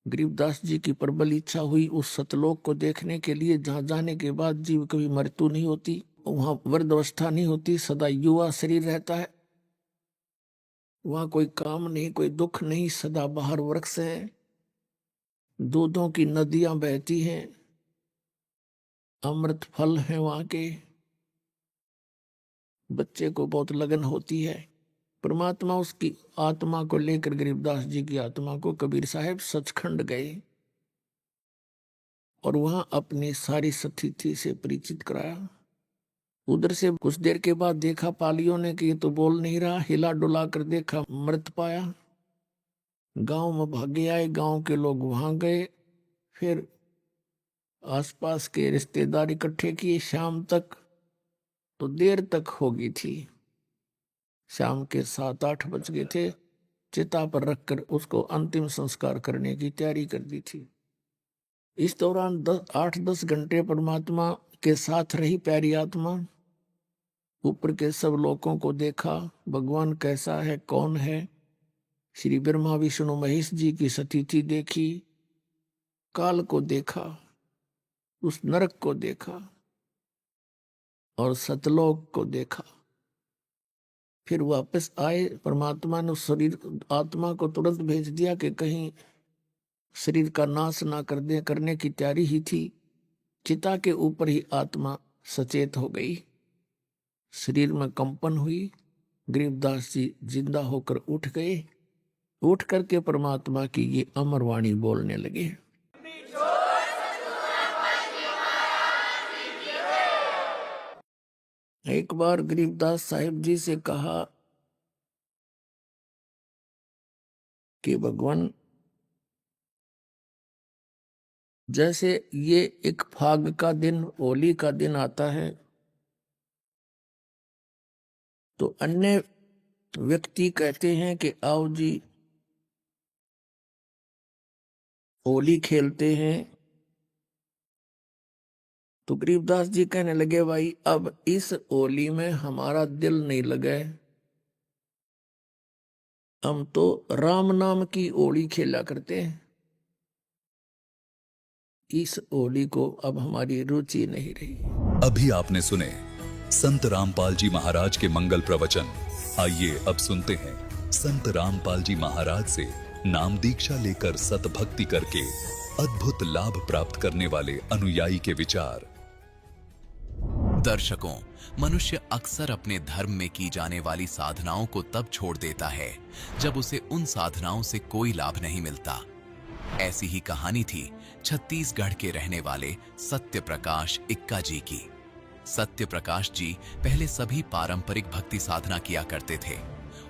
गरीबदास जी की प्रबल इच्छा हुई उस सतलोक को देखने के लिए, जहां जाने के बाद जीव कभी मृत्यु नहीं होती, वहां वृद्धावस्था नहीं होती, सदा युवा शरीर रहता है, वहां कोई काम नहीं, कोई दुख नहीं, सदा बाहर वृक्ष है, दूधों की नदियां बहती हैं, अमृत फल है वहां के, बच्चे को बहुत लगन होती है। परमात्मा उसकी आत्मा को लेकर, गरीबदास जी की आत्मा को कबीर साहब सचखंड गए और वहां अपनी सारी स्थिति से परिचित कराया। उधर से कुछ देर के बाद देखा पालियों ने कि ये तो बोल नहीं रहा, हिला डुला कर देखा, मृत पाया। गांव में भागे आए, गांव के लोग वहां गए, फिर आसपास के रिश्तेदार इकट्ठे किए। शाम तक तो देर तक हो गई थी, शाम के 7-8 बज गए थे। चिता पर रखकर उसको अंतिम संस्कार करने की तैयारी कर दी थी। इस दौरान 8-10 घंटे परमात्मा के साथ रही प्यारी आत्मा। ऊपर के सब लोगों को देखा, भगवान कैसा है, कौन है। श्री ब्रह्मा विष्णु महेश जी की स्थिति देखी, काल को देखा, उस नरक को देखा और सतलोक को देखा। फिर वापस आए। परमात्मा ने शरीर आत्मा को तुरंत भेज दिया कि कहीं शरीर का नाश ना कर दे, करने की तैयारी ही थी। चिता के ऊपर ही आत्मा सचेत हो गई, शरीर में कंपन हुई। गरीबदास जी जिंदा होकर उठ गए। उठ करके परमात्मा की ये अमर वाणी बोलने लगे। एक बार गरीबदास साहिब जी से कहा कि भगवान, जैसे ये एक फाग का दिन, होली का दिन आता है, तो अन्य व्यक्ति कहते हैं कि आओ जी होली खेलते हैं। तो गरीबदास जी कहने लगे भाई अब इस होली में हमारा दिल नहीं लगे, हम तो राम नाम की होली खेला करते हैं, इस होली को अब हमारी रुचि नहीं रही। अभी आपने सुने संत रामपाल जी महाराज के मंगल प्रवचन। आइए अब सुनते हैं संत रामपाल जी महाराज से नाम दीक्षा लेकर सतभक्ति करके अद्भुत लाभ प्राप्त करने वाले अनुयायी के विचार। दर्शकों, मनुष्य अक्सर अपने धर्म में की जाने वाली साधनाओं को तब छोड़ देता है जब उसे उन साधनाओं से कोई लाभ नहीं मिलता। ऐसी ही कहानी थी छत्तीसगढ़ के रहने वाले सत्य प्रकाश इक्का जी की। सत्य प्रकाश जी पहले सभी पारंपरिक भक्ति साधना किया करते थे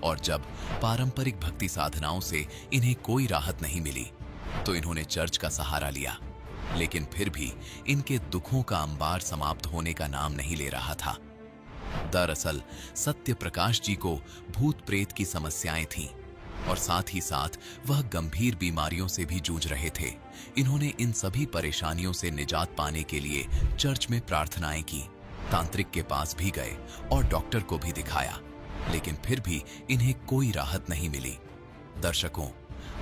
और जब पारंपरिक भक्ति साधनाओं से इन्हें कोई राहत नहीं मिली तो इन्होंने चर्च का सहारा लिया। लेकिन फिर भी इनके दुखों का अंबार समाप्त होने का नाम नहीं ले रहा था। दरअसल सत्य प्रकाश जी को भूत प्रेत की समस्याएं थीं और साथ ही साथ वह गंभीर बीमारियों से भी जूझ रहे थे। इन्होंने इन सभी परेशानियों से निजात पाने के लिए चर्च में प्रार्थनाएं की, तांत्रिक के पास भी गए और डॉक्टर को भी दिखाया, लेकिन फिर भी इन्हें कोई राहत नहीं मिली। दर्शकों,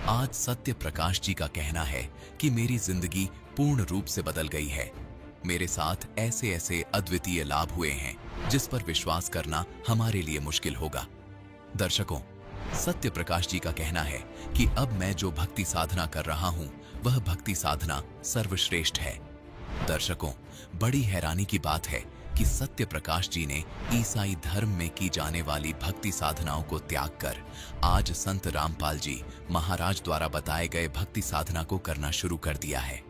आज सत्य प्रकाश जी का कहना है कि मेरी जिंदगी पूर्ण रूप से बदल गई है। मेरे साथ ऐसे ऐसे अद्वितीय लाभ हुए हैं जिस पर विश्वास करना हमारे लिए मुश्किल होगा। दर्शकों, सत्य प्रकाश जी का कहना है कि अब मैं जो भक्ति साधना कर रहा हूं वह भक्ति साधना सर्वश्रेष्ठ है। दर्शकों, बड़ी हैरानी की बात है कि सत्य प्रकाश जी ने ईसाई धर्म में की जाने वाली भक्ति साधनाओं को त्याग कर आज संत रामपाल जी महाराज द्वारा बताए गए भक्ति साधना को करना शुरू कर दिया है।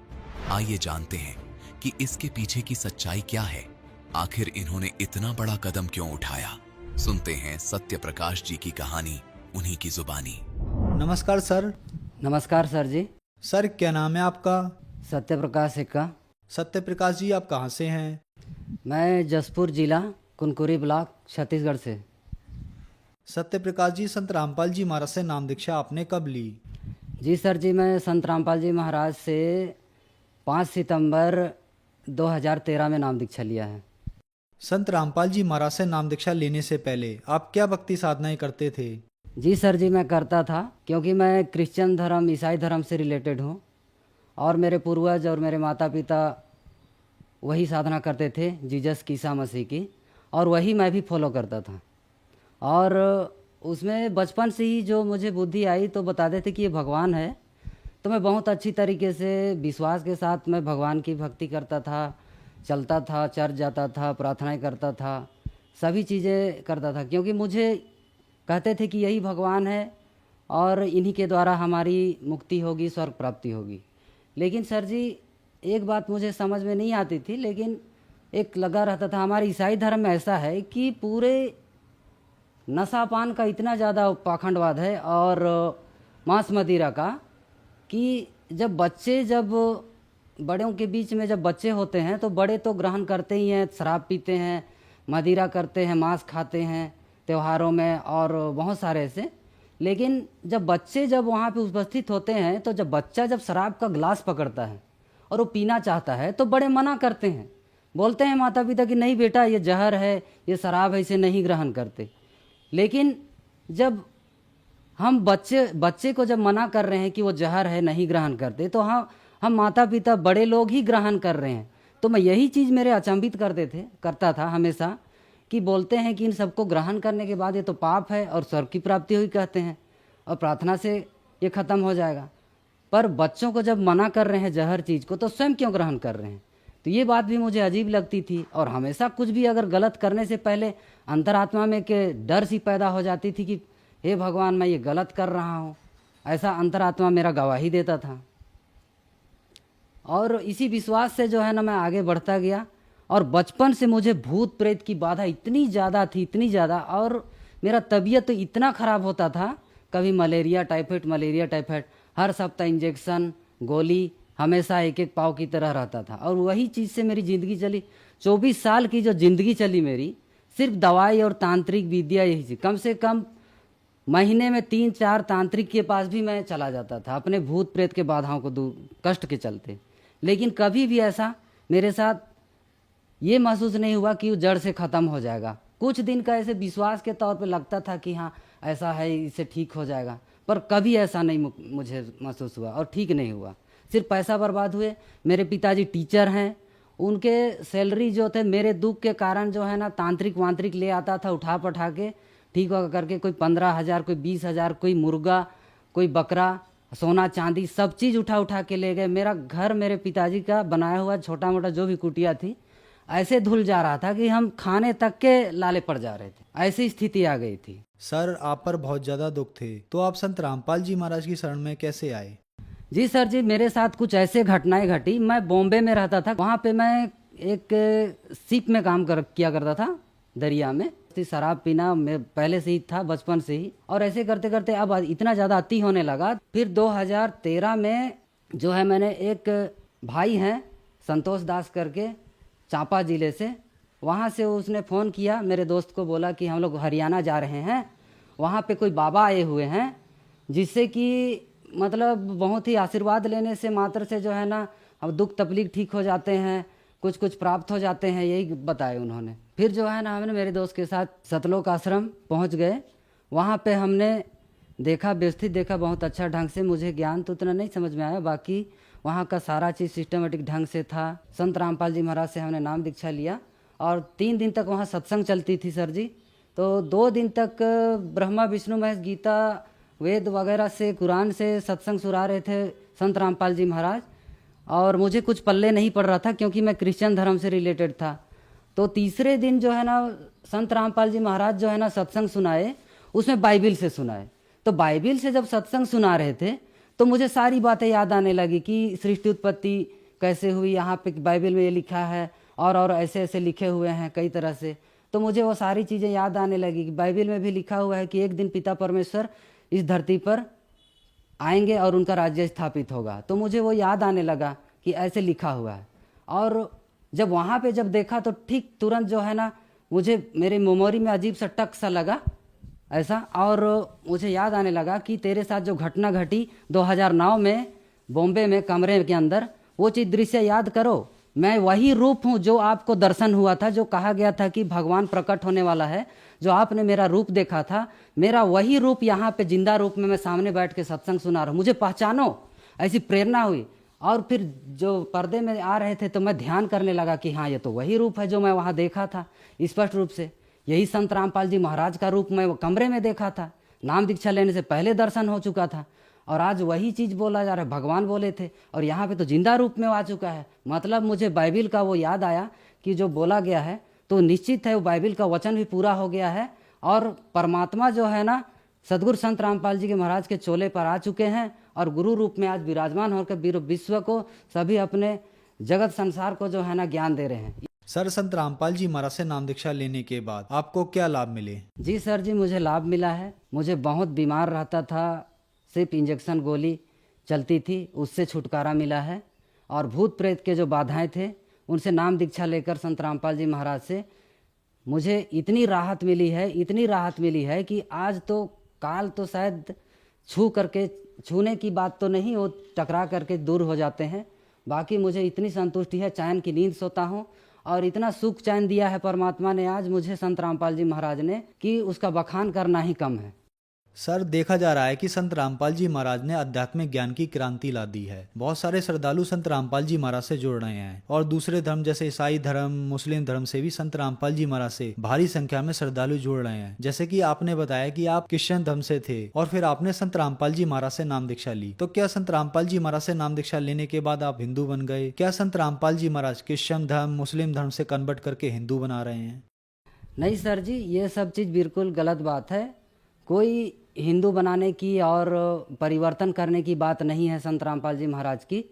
आइए जानते हैं कि इसके पीछे की सच्चाई क्या है। आखिर इन्होंने इतना बड़ा कदम क्यों उठाया? सुनते हैं सत्य प्रकाश जी की कहानी उन्हीं की जुबानी। नमस्कार सर। नमस्कार सर जी। सर क्या नाम है आपका? सत्य प्रकाश सिक्का। सत्य प्रकाश जी आप कहाँ से हैं? मैं जसपुर जिला कुनकुरी ब्लॉक छत्तीसगढ़ से। सत्य प्रकाश जी, संत रामपाल जी महाराज से नाम दीक्षा आपने कब ली? जी सर जी, मैं संत रामपाल जी महाराज से 5 सितंबर 2013 में नाम दीक्षा लिया है। संत रामपाल जी महाराज से नाम दीक्षा लेने से पहले आप क्या भक्ति साधनाएं करते थे? जी सर जी, मैं करता था क्योंकि मैं क्रिश्चियन धर्म, ईसाई धर्म से रिलेटेड हूँ और मेरे पूर्वज और मेरे माता पिता वही साधना करते थे, जीसस की, ईसा मसीह की, और वही मैं भी फॉलो करता था। और उसमें बचपन से ही जो मुझे बुद्धि आई तो बताते थे कि ये भगवान है, तो मैं बहुत अच्छी तरीके से विश्वास के साथ मैं भगवान की भक्ति करता था, चलता था, चर्च जाता था, प्रार्थनाएं करता था, सभी चीज़ें करता था, क्योंकि मुझे कहते थे कि यही भगवान है और इन्हीं के द्वारा हमारी मुक्ति होगी, स्वर्ग प्राप्ति होगी। लेकिन सर जी, एक बात मुझे समझ में नहीं आती थी, लेकिन एक लगा रहता था, हमारे ईसाई धर्म में ऐसा है कि पूरे नशापान का इतना ज़्यादा पाखंडवाद है और मांस मदिरा का, कि जब बड़ों के बीच में जब बच्चे होते हैं तो बड़े तो ग्रहण करते ही हैं, शराब पीते हैं, मदिरा करते हैं, मांस खाते हैं त्योहारों में और बहुत सारे ऐसे। लेकिन जब बच्चे वहाँ पे उपस्थित होते हैं तो जब बच्चा शराब का गिलास पकड़ता है और वो पीना चाहता है तो बड़े मना करते हैं, बोलते हैं माता पिता कि नहीं बेटा, ये जहर है, ये शराब है, इसे नहीं ग्रहण करते। लेकिन जब हम बच्चे को जब मना कर रहे हैं कि वो जहर है, नहीं ग्रहण करते, तो हम माता पिता बड़े लोग ही ग्रहण कर रहे हैं। तो मैं यही चीज़ मेरे अचंभित करता था हमेशा, कि बोलते हैं कि इन सबको ग्रहण करने के बाद ये तो पाप है और स्वर्ग की प्राप्ति हुई कहते हैं और प्रार्थना से ये ख़त्म हो जाएगा। पर बच्चों को जब मना कर रहे हैं जहर चीज़ को, तो स्वयं क्यों ग्रहण कर रहे हैं? तो ये बात भी मुझे अजीब लगती थी। और हमेशा कुछ भी अगर गलत करने से पहले अंतरात्मा में के डर सी पैदा हो जाती थी कि हे भगवान, मैं ये गलत कर रहा हूँ, ऐसा अंतरात्मा मेरा गवाही देता था। और इसी विश्वास से जो है ना, मैं आगे बढ़ता गया। और बचपन से मुझे भूत प्रेत की बाधा इतनी ज़्यादा, और मेरा तबीयत तो इतना ख़राब होता था, कभी मलेरिया टाइफाइड, हर सप्ताह इंजेक्शन, गोली, हमेशा एक एक पाव की तरह रहता था। और वही चीज़ से मेरी ज़िंदगी चली। 24 साल की जो ज़िंदगी चली मेरी, सिर्फ दवाई और तांत्रिक विद्या यही थी। कम से कम महीने में 3-4 तांत्रिक के पास भी मैं चला जाता था अपने भूत प्रेत के बाधाओं को दूर, कष्ट के चलते। लेकिन कभी भी ऐसा मेरे साथ ये महसूस नहीं हुआ कि वो जड़ से ख़त्म हो जाएगा। कुछ दिन का ऐसे विश्वास के तौर पे लगता था कि हाँ ऐसा है, इससे ठीक हो जाएगा, पर कभी ऐसा नहीं मुझे महसूस हुआ और ठीक नहीं हुआ। सिर्फ पैसा बर्बाद हुए। मेरे पिताजी टीचर हैं, उनके सैलरी जो थे मेरे दुख के कारण जो है ना, तांत्रिक वांत्रिक ले आता था उठा पठा के, ठीक हो करके, कोई 15,000, कोई 20,000, कोई मुर्गा, कोई बकरा, सोना चांदी, सब चीज़ उठा के ले गए। मेरा घर मेरे पिताजी का बनाया हुआ छोटा मोटा जो भी कुटिया थी, ऐसे धुल जा रहा था कि हम खाने तक के लाले पड़ जा रहे थे। ऐसी स्थिति आ गई थी। सर, आप पर बहुत ज़्यादा दुख थे, तो आप संत रामपाल जी महाराज की शरण में कैसे आए? जी सर जी, मेरे साथ कुछ ऐसे घटनाएं घटी। मैं बॉम्बे में रहता था, वहाँ पे मैं एक शिप में काम किया करता था, दरिया में। शराब पीना मैं पहले से ही था, बचपन से ही, और ऐसे करते करते अब इतना ज़्यादा अति होने लगा। फिर 2013 में जो है, मैंने एक भाई हैं संतोष दास करके, चांपा ज़िले से, वहाँ से उसने फ़ोन किया मेरे दोस्त को, बोला कि हम लोग हरियाणा जा रहे हैं, वहाँ पे कोई बाबा आए हुए हैं, जिससे कि मतलब बहुत ही आशीर्वाद लेने से मात्र से जो है ना, अब दुख तकलीफ ठीक हो जाते हैं, कुछ प्राप्त हो जाते हैं, यही बताए उन्होंने। फिर जो है ना, हमने मेरे दोस्त के साथ सतलोक आश्रम पहुंच गए। वहाँ पे हमने देखा, व्यवस्थित देखा, बहुत अच्छा ढंग से। मुझे ज्ञान तो उतना नहीं समझ में आया, बाकी वहाँ का सारा चीज़ सिस्टमेटिक ढंग से था। संत रामपाल जी महाराज से हमने नाम दीक्षा लिया और 3 दिन तक वहाँ सत्संग चलती थी सर जी। तो 2 दिन तक ब्रह्मा विष्णु महेश, गीता, वेद वगैरह से, कुरान से सत्संग सुना रहे थे संत रामपाल जी महाराज। और मुझे कुछ पल्ले नहीं पड़ रहा था क्योंकि मैं क्रिश्चियन धर्म से रिलेटेड था। तो तीसरे दिन जो है ना, संत रामपाल जी महाराज जो है ना सत्संग सुनाए, उसमें बाइबिल से सुनाए। तो बाइबिल से जब सत्संग सुना रहे थे तो मुझे सारी बातें याद आने लगी कि सृष्टि उत्पत्ति कैसे हुई, यहाँ पे बाइबिल में ये लिखा है, और ऐसे ऐसे लिखे हुए हैं कई तरह से। तो मुझे वो सारी चीज़ें याद आने लगी कि बाइबिल में भी लिखा हुआ है कि एक दिन पिता परमेश्वर इस धरती पर आएंगे और उनका राज्य स्थापित होगा। तो मुझे वो याद आने लगा कि ऐसे लिखा हुआ है। और जब वहाँ पे जब देखा तो ठीक तुरंत जो है ना, मुझे मेरे मेमोरी में अजीब सा टक सा लगा, ऐसा। और मुझे याद आने लगा कि तेरे साथ जो घटना घटी 2009 में बॉम्बे में कमरे के अंदर, वो चीज दृश्य याद करो। मैं वही रूप हूँ जो आपको दर्शन हुआ था, जो कहा गया था कि भगवान प्रकट होने वाला है, जो आपने मेरा रूप देखा था, मेरा वही रूप यहाँ पे जिंदा रूप में मैं सामने बैठ के सत्संग सुना रहा हूँ। मुझे पहचानो, ऐसी प्रेरणा हुई। और फिर जो पर्दे में आ रहे थे तो मैं ध्यान करने लगा कि हाँ, ये तो वही रूप है जो मैं वहाँ देखा था स्पष्ट रूप से। यही संत रामपाल जी महाराज का रूप मैं वो कमरे में देखा था, नाम दीक्षा लेने से पहले दर्शन हो चुका था। और आज वही चीज बोला जा रहा है, भगवान बोले थे और यहाँ पे तो जिंदा रूप में आ चुका है। मतलब मुझे बाइबिल का वो याद आया कि जो बोला गया है तो निश्चित है वो बाइबिल का वचन भी पूरा हो गया है। और परमात्मा जो है ना, सदगुरु संत रामपाल जी के महाराज के चोले पर आ चुके हैं और गुरु रूप में आज विराजमान होकर विश्व को, सभी अपने जगत संसार को जो है ना ज्ञान दे रहे हैं। सर, संत रामपाल जी महाराज से नाम दीक्षा लेने के बाद आपको क्या लाभ मिले? जी सर जी, मुझे लाभ मिला है। मुझे बहुत बीमार रहता था, सिर्फ इंजेक्शन गोली चलती थी, उससे छुटकारा मिला है। और भूत प्रेत के जो बाधाएं थे उनसे नाम दीक्षा लेकर संत रामपाल जी महाराज से मुझे इतनी राहत मिली है, इतनी राहत मिली है कि आज तो काल तो शायद छूने की बात तो नहीं, वो टकरा करके दूर हो जाते हैं। बाकी मुझे इतनी संतुष्टि है, चैन की नींद सोता हूँ और इतना सुख चैन दिया है परमात्मा ने आज मुझे, संत रामपाल जी महाराज ने, कि उसका बखान करना ही कम है। सर, देखा जा रहा है कि संत रामपाल जी महाराज ने आध्यात्मिक ज्ञान की क्रांति ला दी है। बहुत सारे श्रद्धालु संत रामपाल जी महाराज से जुड़ रहे हैं और दूसरे धर्म जैसे ईसाई धर्म, मुस्लिम धर्म से भी संत रामपाल जी महाराज से भारी संख्या में श्रद्धालु जुड़ रहे हैं। जैसे कि आपने बताया कि आप क्रिश्चियन धर्म से थे और फिर आपने संत रामपाल जी महाराज से नाम दीक्षा ली, तो क्या संत रामपाल जी महाराज से नाम दीक्षा लेने के बाद आप हिंदू बन गए? क्या संत रामपाल जी महाराज क्रिश्चियन धर्म, मुस्लिम धर्म से कन्वर्ट करके हिंदू बना रहे हैं? नहीं सर जी, ये सब चीज़ बिल्कुल गलत बात है। कोई हिंदू बनाने की और परिवर्तन करने की बात नहीं है संत रामपाल जी महाराज की।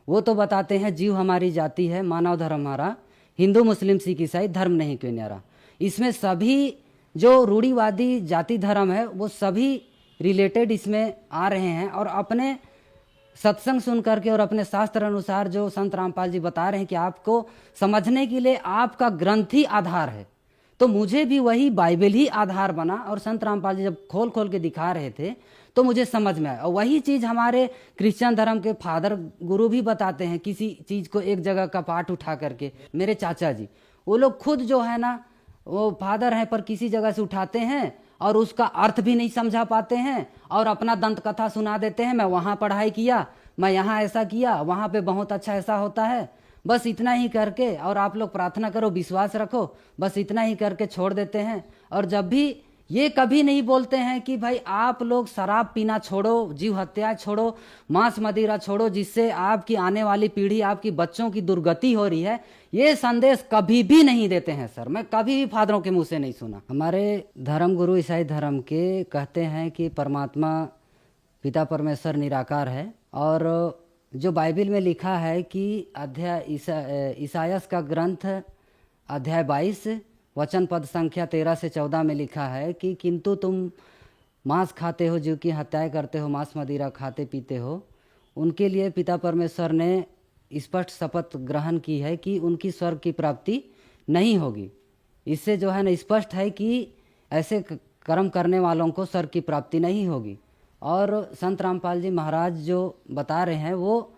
वो तो बताते हैं जीव हमारी जाति है, मानव धर्म हमारा, हिंदू मुस्लिम सिख ईसाई धर्म नहीं कोई न्यारा। इसमें सभी जो रूढ़िवादी जाति धर्म है वो सभी रिलेटेड इसमें आ रहे हैं और अपने सत्संग सुन करके और अपने शास्त्र अनुसार जो संत रामपाल जी बता रहे हैं कि आपको समझने के लिए आपका ग्रंथ ही आधार है, तो मुझे भी वही बाइबल ही आधार बना। और संत रामपाल जी जब खोल खोल के दिखा रहे थे तो मुझे समझ में आया। और वही चीज़ हमारे क्रिश्चियन धर्म के फादर गुरु भी बताते हैं, किसी चीज़ को एक जगह का पाठ उठा करके। मेरे चाचा जी, वो लोग खुद जो है ना, वो फादर हैं पर किसी जगह से उठाते हैं और उसका अर्थ भी नहीं समझा पाते हैं और अपना दंत कथा सुना देते हैं। मैं वहाँ पढ़ाई किया, मैं यहाँ ऐसा किया, वहाँ पे बहुत अच्छा ऐसा होता है, बस इतना ही करके, और आप लोग प्रार्थना करो, विश्वास रखो, बस इतना ही करके छोड़ देते हैं। और जब भी ये कभी नहीं बोलते हैं कि भाई आप लोग शराब पीना छोड़ो, जीव हत्या छोड़ो, मांस मदिरा छोड़ो, जिससे आपकी आने वाली पीढ़ी, आपकी बच्चों की दुर्गति हो रही है, ये संदेश कभी भी नहीं देते हैं सर। मैं कभी भी फादरों के मुंह से नहीं सुना। हमारे धर्म गुरु ईसाई धर्म के कहते हैं कि परमात्मा पिता परमेश्वर निराकार है। और जो बाइबिल में लिखा है कि अध्याय ईसायास का ग्रंथ अध्याय 22 वचन पद संख्या 13 से 14 में लिखा है कि किंतु तुम मांस खाते हो, जीव की हत्याएं करते हो, मांस मदिरा खाते पीते हो, उनके लिए पिता परमेश्वर ने स्पष्ट शपथ ग्रहण की है कि उनकी स्वर्ग की प्राप्ति नहीं होगी। इससे जो है ना स्पष्ट है कि ऐसे कर्म करने वालों को स्वर्ग की प्राप्ति नहीं होगी। और संत रामपाल जी महाराज जो बता रहे हैं वो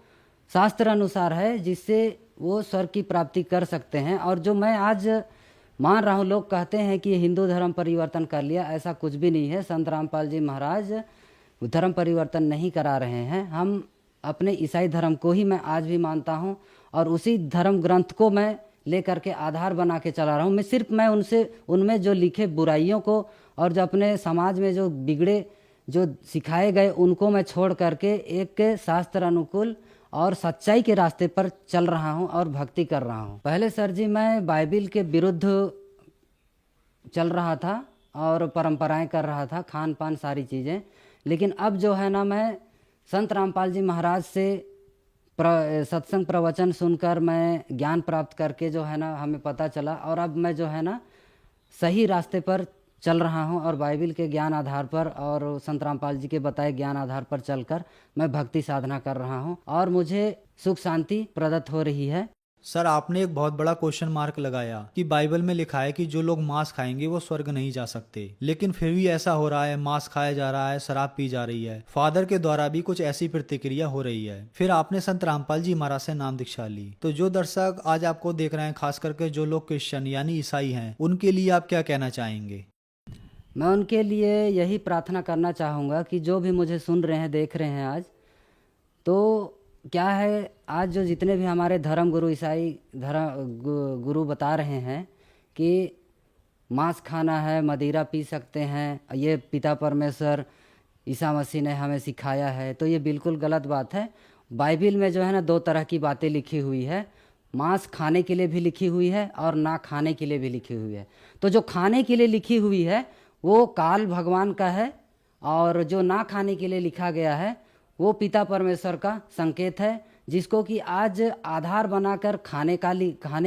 शास्त्र अनुसार है, जिससे वो स्वर्ग की प्राप्ति कर सकते हैं। और जो मैं आज मान रहा हूँ, लोग कहते हैं कि हिंदू धर्म परिवर्तन कर लिया, ऐसा कुछ भी नहीं है। संत रामपाल जी महाराज धर्म परिवर्तन नहीं करा रहे हैं। हम अपने ईसाई धर्म को ही मैं आज भी मानता हूँ और उसी धर्म ग्रंथ को मैं लेकर के आधार बना के चला रहा हूँ। मैं उनमें जो लिखे बुराइयों को और जो अपने समाज में जो बिगड़े जो सिखाए गए उनको मैं छोड़ करके एक शास्त्र अनुकूल और सच्चाई के रास्ते पर चल रहा हूं और भक्ति कर रहा हूं। पहले सर जी मैं बाइबिल के विरुद्ध चल रहा था और परंपराएं कर रहा था, खान पान सारी चीज़ें। लेकिन अब जो है ना, मैं संत रामपाल जी महाराज से सत्संग प्रवचन सुनकर मैं ज्ञान प्राप्त करके जो है ना हमें पता चला, और अब मैं जो है ना सही रास्ते पर चल रहा हूं और बाइबिल के ज्ञान आधार पर और संत रामपाल जी के बताए ज्ञान आधार पर चलकर मैं भक्ति साधना कर रहा हूं और मुझे सुख शांति प्रदत्त हो रही है। सर आपने एक बहुत बड़ा क्वेश्चन मार्क लगाया कि बाइबल में लिखा है कि जो लोग मांस खाएंगे वो स्वर्ग नहीं जा सकते, लेकिन फिर भी ऐसा हो रहा है, मांस खाया जा रहा है, शराब पी जा रही है। फादर के द्वारा भी कुछ ऐसी प्रतिक्रिया हो रही है। फिर आपने संत रामपाल जी महाराज से नाम दीक्षा ली, तो जो दर्शक आज आपको देख रहे हैं, खास करके जो लोग क्रिश्चियन यानी ईसाई हैं, उनके लिए आप क्या कहना चाहेंगे? मैं उनके लिए यही प्रार्थना करना चाहूँगा कि जो भी मुझे सुन रहे हैं, देख रहे हैं आज, तो क्या है, आज जो जितने भी हमारे धर्म गुरु, ईसाई धर्म गुरु बता रहे हैं कि मांस खाना है, मदिरा पी सकते हैं, ये पिता परमेश्वर ईसा मसीह ने हमें सिखाया है, तो ये बिल्कुल गलत बात है। बाइबिल में जो है ना 2 तरह की बातें लिखी हुई है, मांस खाने के लिए भी लिखी हुई है और ना खाने के लिए भी लिखी हुई है। तो जो खाने के लिए लिखी हुई है वो काल भगवान का है, और जो ना खाने के लिए लिखा गया है वो पिता परमेश्वर का संकेत है, जिसको कि आज आधार बनाकर खाने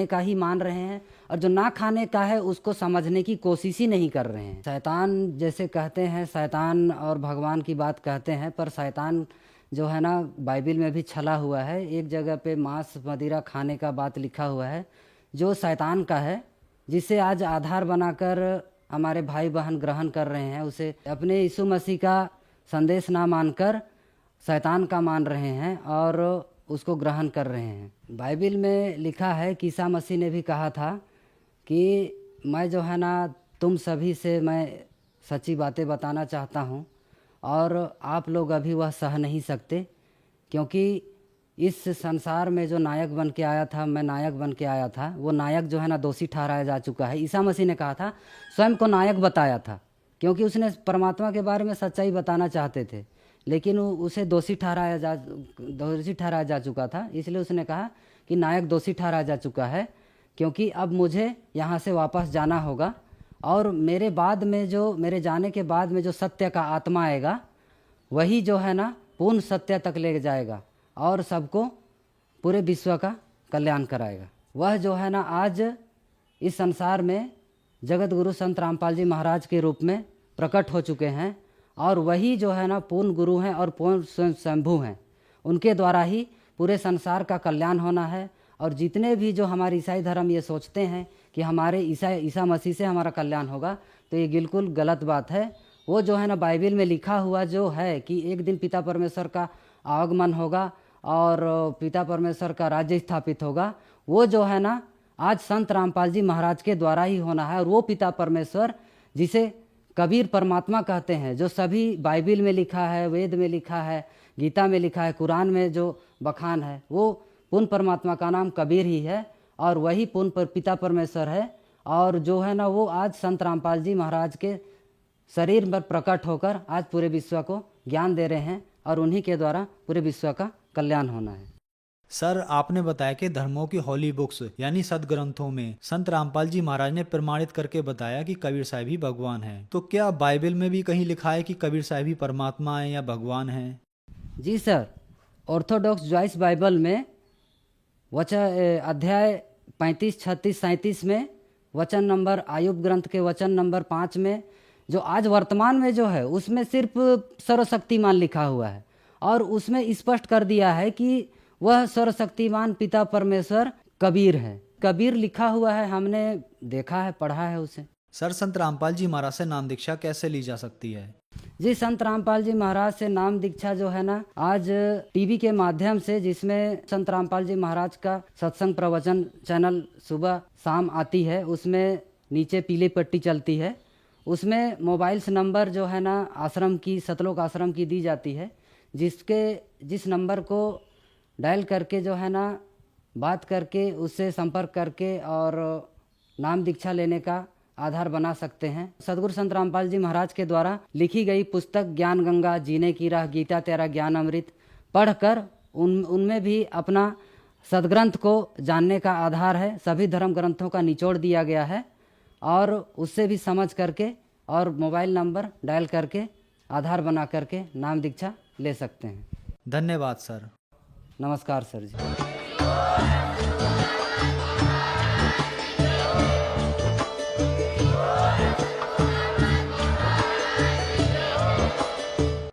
का ही मान रहे हैं, और जो ना खाने का है उसको समझने की कोशिश ही नहीं कर रहे हैं। शैतान जैसे कहते हैं, शैतान और भगवान की बात कहते हैं, पर शैतान जो है ना बाइबिल में भी छला हुआ है। एक जगह पे मांस मदिरा खाने का बात लिखा हुआ है जो शैतान का है, जिसे आज आधार बनाकर हमारे भाई बहन ग्रहण कर रहे हैं, उसे अपने यीशु मसीह का संदेश ना मानकर शैतान का मान रहे हैं और उसको ग्रहण कर रहे हैं। बाइबिल में लिखा है कि ईसा मसीह ने भी कहा था कि मैं जो है ना तुम सभी से मैं सच्ची बातें बताना चाहता हूँ, और आप लोग अभी वह सह नहीं सकते, क्योंकि इस संसार में जो नायक बन के आया था, मैं नायक बन के आया था, वो नायक जो है ना दोषी ठहराया जा चुका है। ईसा मसीह ने कहा था, स्वयं को नायक बताया था, क्योंकि उसने परमात्मा के बारे में सच्चाई बताना चाहते थे, लेकिन उसे दोषी ठहराया जा चुका था। इसलिए उसने कहा कि नायक दोषी ठहराया जा चुका है, क्योंकि अब मुझे यहाँ से वापस जाना होगा, और मेरे जाने के बाद में जो सत्य का आत्मा आएगा वही जो है ना पूर्ण सत्य तक ले जाएगा और सबको पूरे विश्व का कल्याण कराएगा। वह जो है ना आज इस संसार में जगत गुरु संत रामपाल जी महाराज के रूप में प्रकट हो चुके हैं, और वही जो है ना पूर्ण गुरु हैं और पूर्ण स्वयंभू हैं। उनके द्वारा ही पूरे संसार का कल्याण होना है। और जितने भी जो हमारे ईसाई धर्म ये सोचते हैं कि हमारे ईसा मसीह से हमारा कल्याण होगा, तो ये बिल्कुल गलत बात है। वो जो है ना बाइबिल में लिखा हुआ जो है कि एक दिन पिता परमेश्वर का आगमन होगा और पिता परमेश्वर का राज्य स्थापित होगा, वो जो है ना आज संत रामपाल जी महाराज के द्वारा ही होना है। और वो पिता परमेश्वर जिसे कबीर परमात्मा कहते हैं, जो सभी बाइबिल में लिखा है, वेद में लिखा है, गीता में लिखा है, कुरान में जो बखान है, वो पूर्ण परमात्मा का नाम कबीर ही है, और वही पूर्ण पिता परमेश्वर है। और जो है ना वो आज संत रामपाल जी महाराज के शरीर पर प्रकट होकर आज पूरे विश्व को ज्ञान दे रहे हैं, और उन्हीं के द्वारा पूरे विश्व का कल्याण होना है। सर आपने बताया कि धर्मों की हॉली बुक्स यानी सदग्रंथों में संत रामपाल जी महाराज ने प्रमाणित करके बताया कि कबीर साहिब ही भगवान हैं। तो क्या बाइबल में भी कहीं लिखा है कि कबीर साहिब ही परमात्मा है या भगवान है? जी सर, ऑर्थोडॉक्स जॉइस बाइबल में अध्याय 35, 36, 37 में वचन नंबर आयुब ग्रंथ के वचन नंबर 5 में जो आज वर्तमान में जो है उसमें सिर्फ सर्वशक्तिमान लिखा हुआ है, और उसमें स्पष्ट कर दिया है कि वह सर्वशक्तिमान पिता परमेश्वर कबीर है। कबीर लिखा हुआ है, हमने देखा है, पढ़ा है उसे। सर संत रामपाल जी महाराज से नाम दीक्षा कैसे ली जा सकती है? जी, संत रामपाल जी महाराज से नाम दीक्षा जो है ना आज टीवी के माध्यम से, जिसमें संत रामपाल जी महाराज का सत्संग प्रवचन चैनल सुबह शाम आती है, उसमें नीचे पीली पट्टी चलती है, उसमें मोबाइल्स नंबर जो है ना आश्रम की, सतलोक आश्रम की दी जाती है, जिस नंबर को डायल करके जो है ना बात करके उससे संपर्क करके और नाम दीक्षा लेने का आधार बना सकते हैं। सदगुरु संत रामपाल जी महाराज के द्वारा लिखी गई पुस्तक ज्ञान गंगा, जीने की राह, गीता तेरा ज्ञान अमृत पढ़कर उनमें भी अपना सदग्रंथ को जानने का आधार है। सभी धर्म ग्रंथों का निचोड़ दिया गया है, और उससे भी समझ करके और मोबाइल नंबर डायल करके आधार बना करके नाम दीक्षा ले सकते हैं। धन्यवाद सर। नमस्कार सर जी।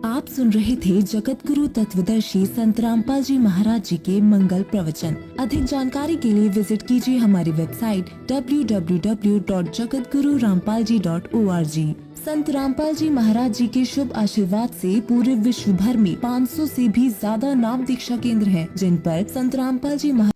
आप सुन रहे थे जगत गुरु तत्वदर्शी संत रामपाल जी महाराज जी के मंगल प्रवचन। अधिक जानकारी के लिए विजिट कीजिए हमारी वेबसाइट www.jagatgururampalji.org। संत रामपाल जी महाराज जी के शुभ आशीर्वाद से पूरे विश्व भर में 500 से भी ज्यादा नाम दीक्षा केंद्र हैं, जिन पर संत रामपाल जी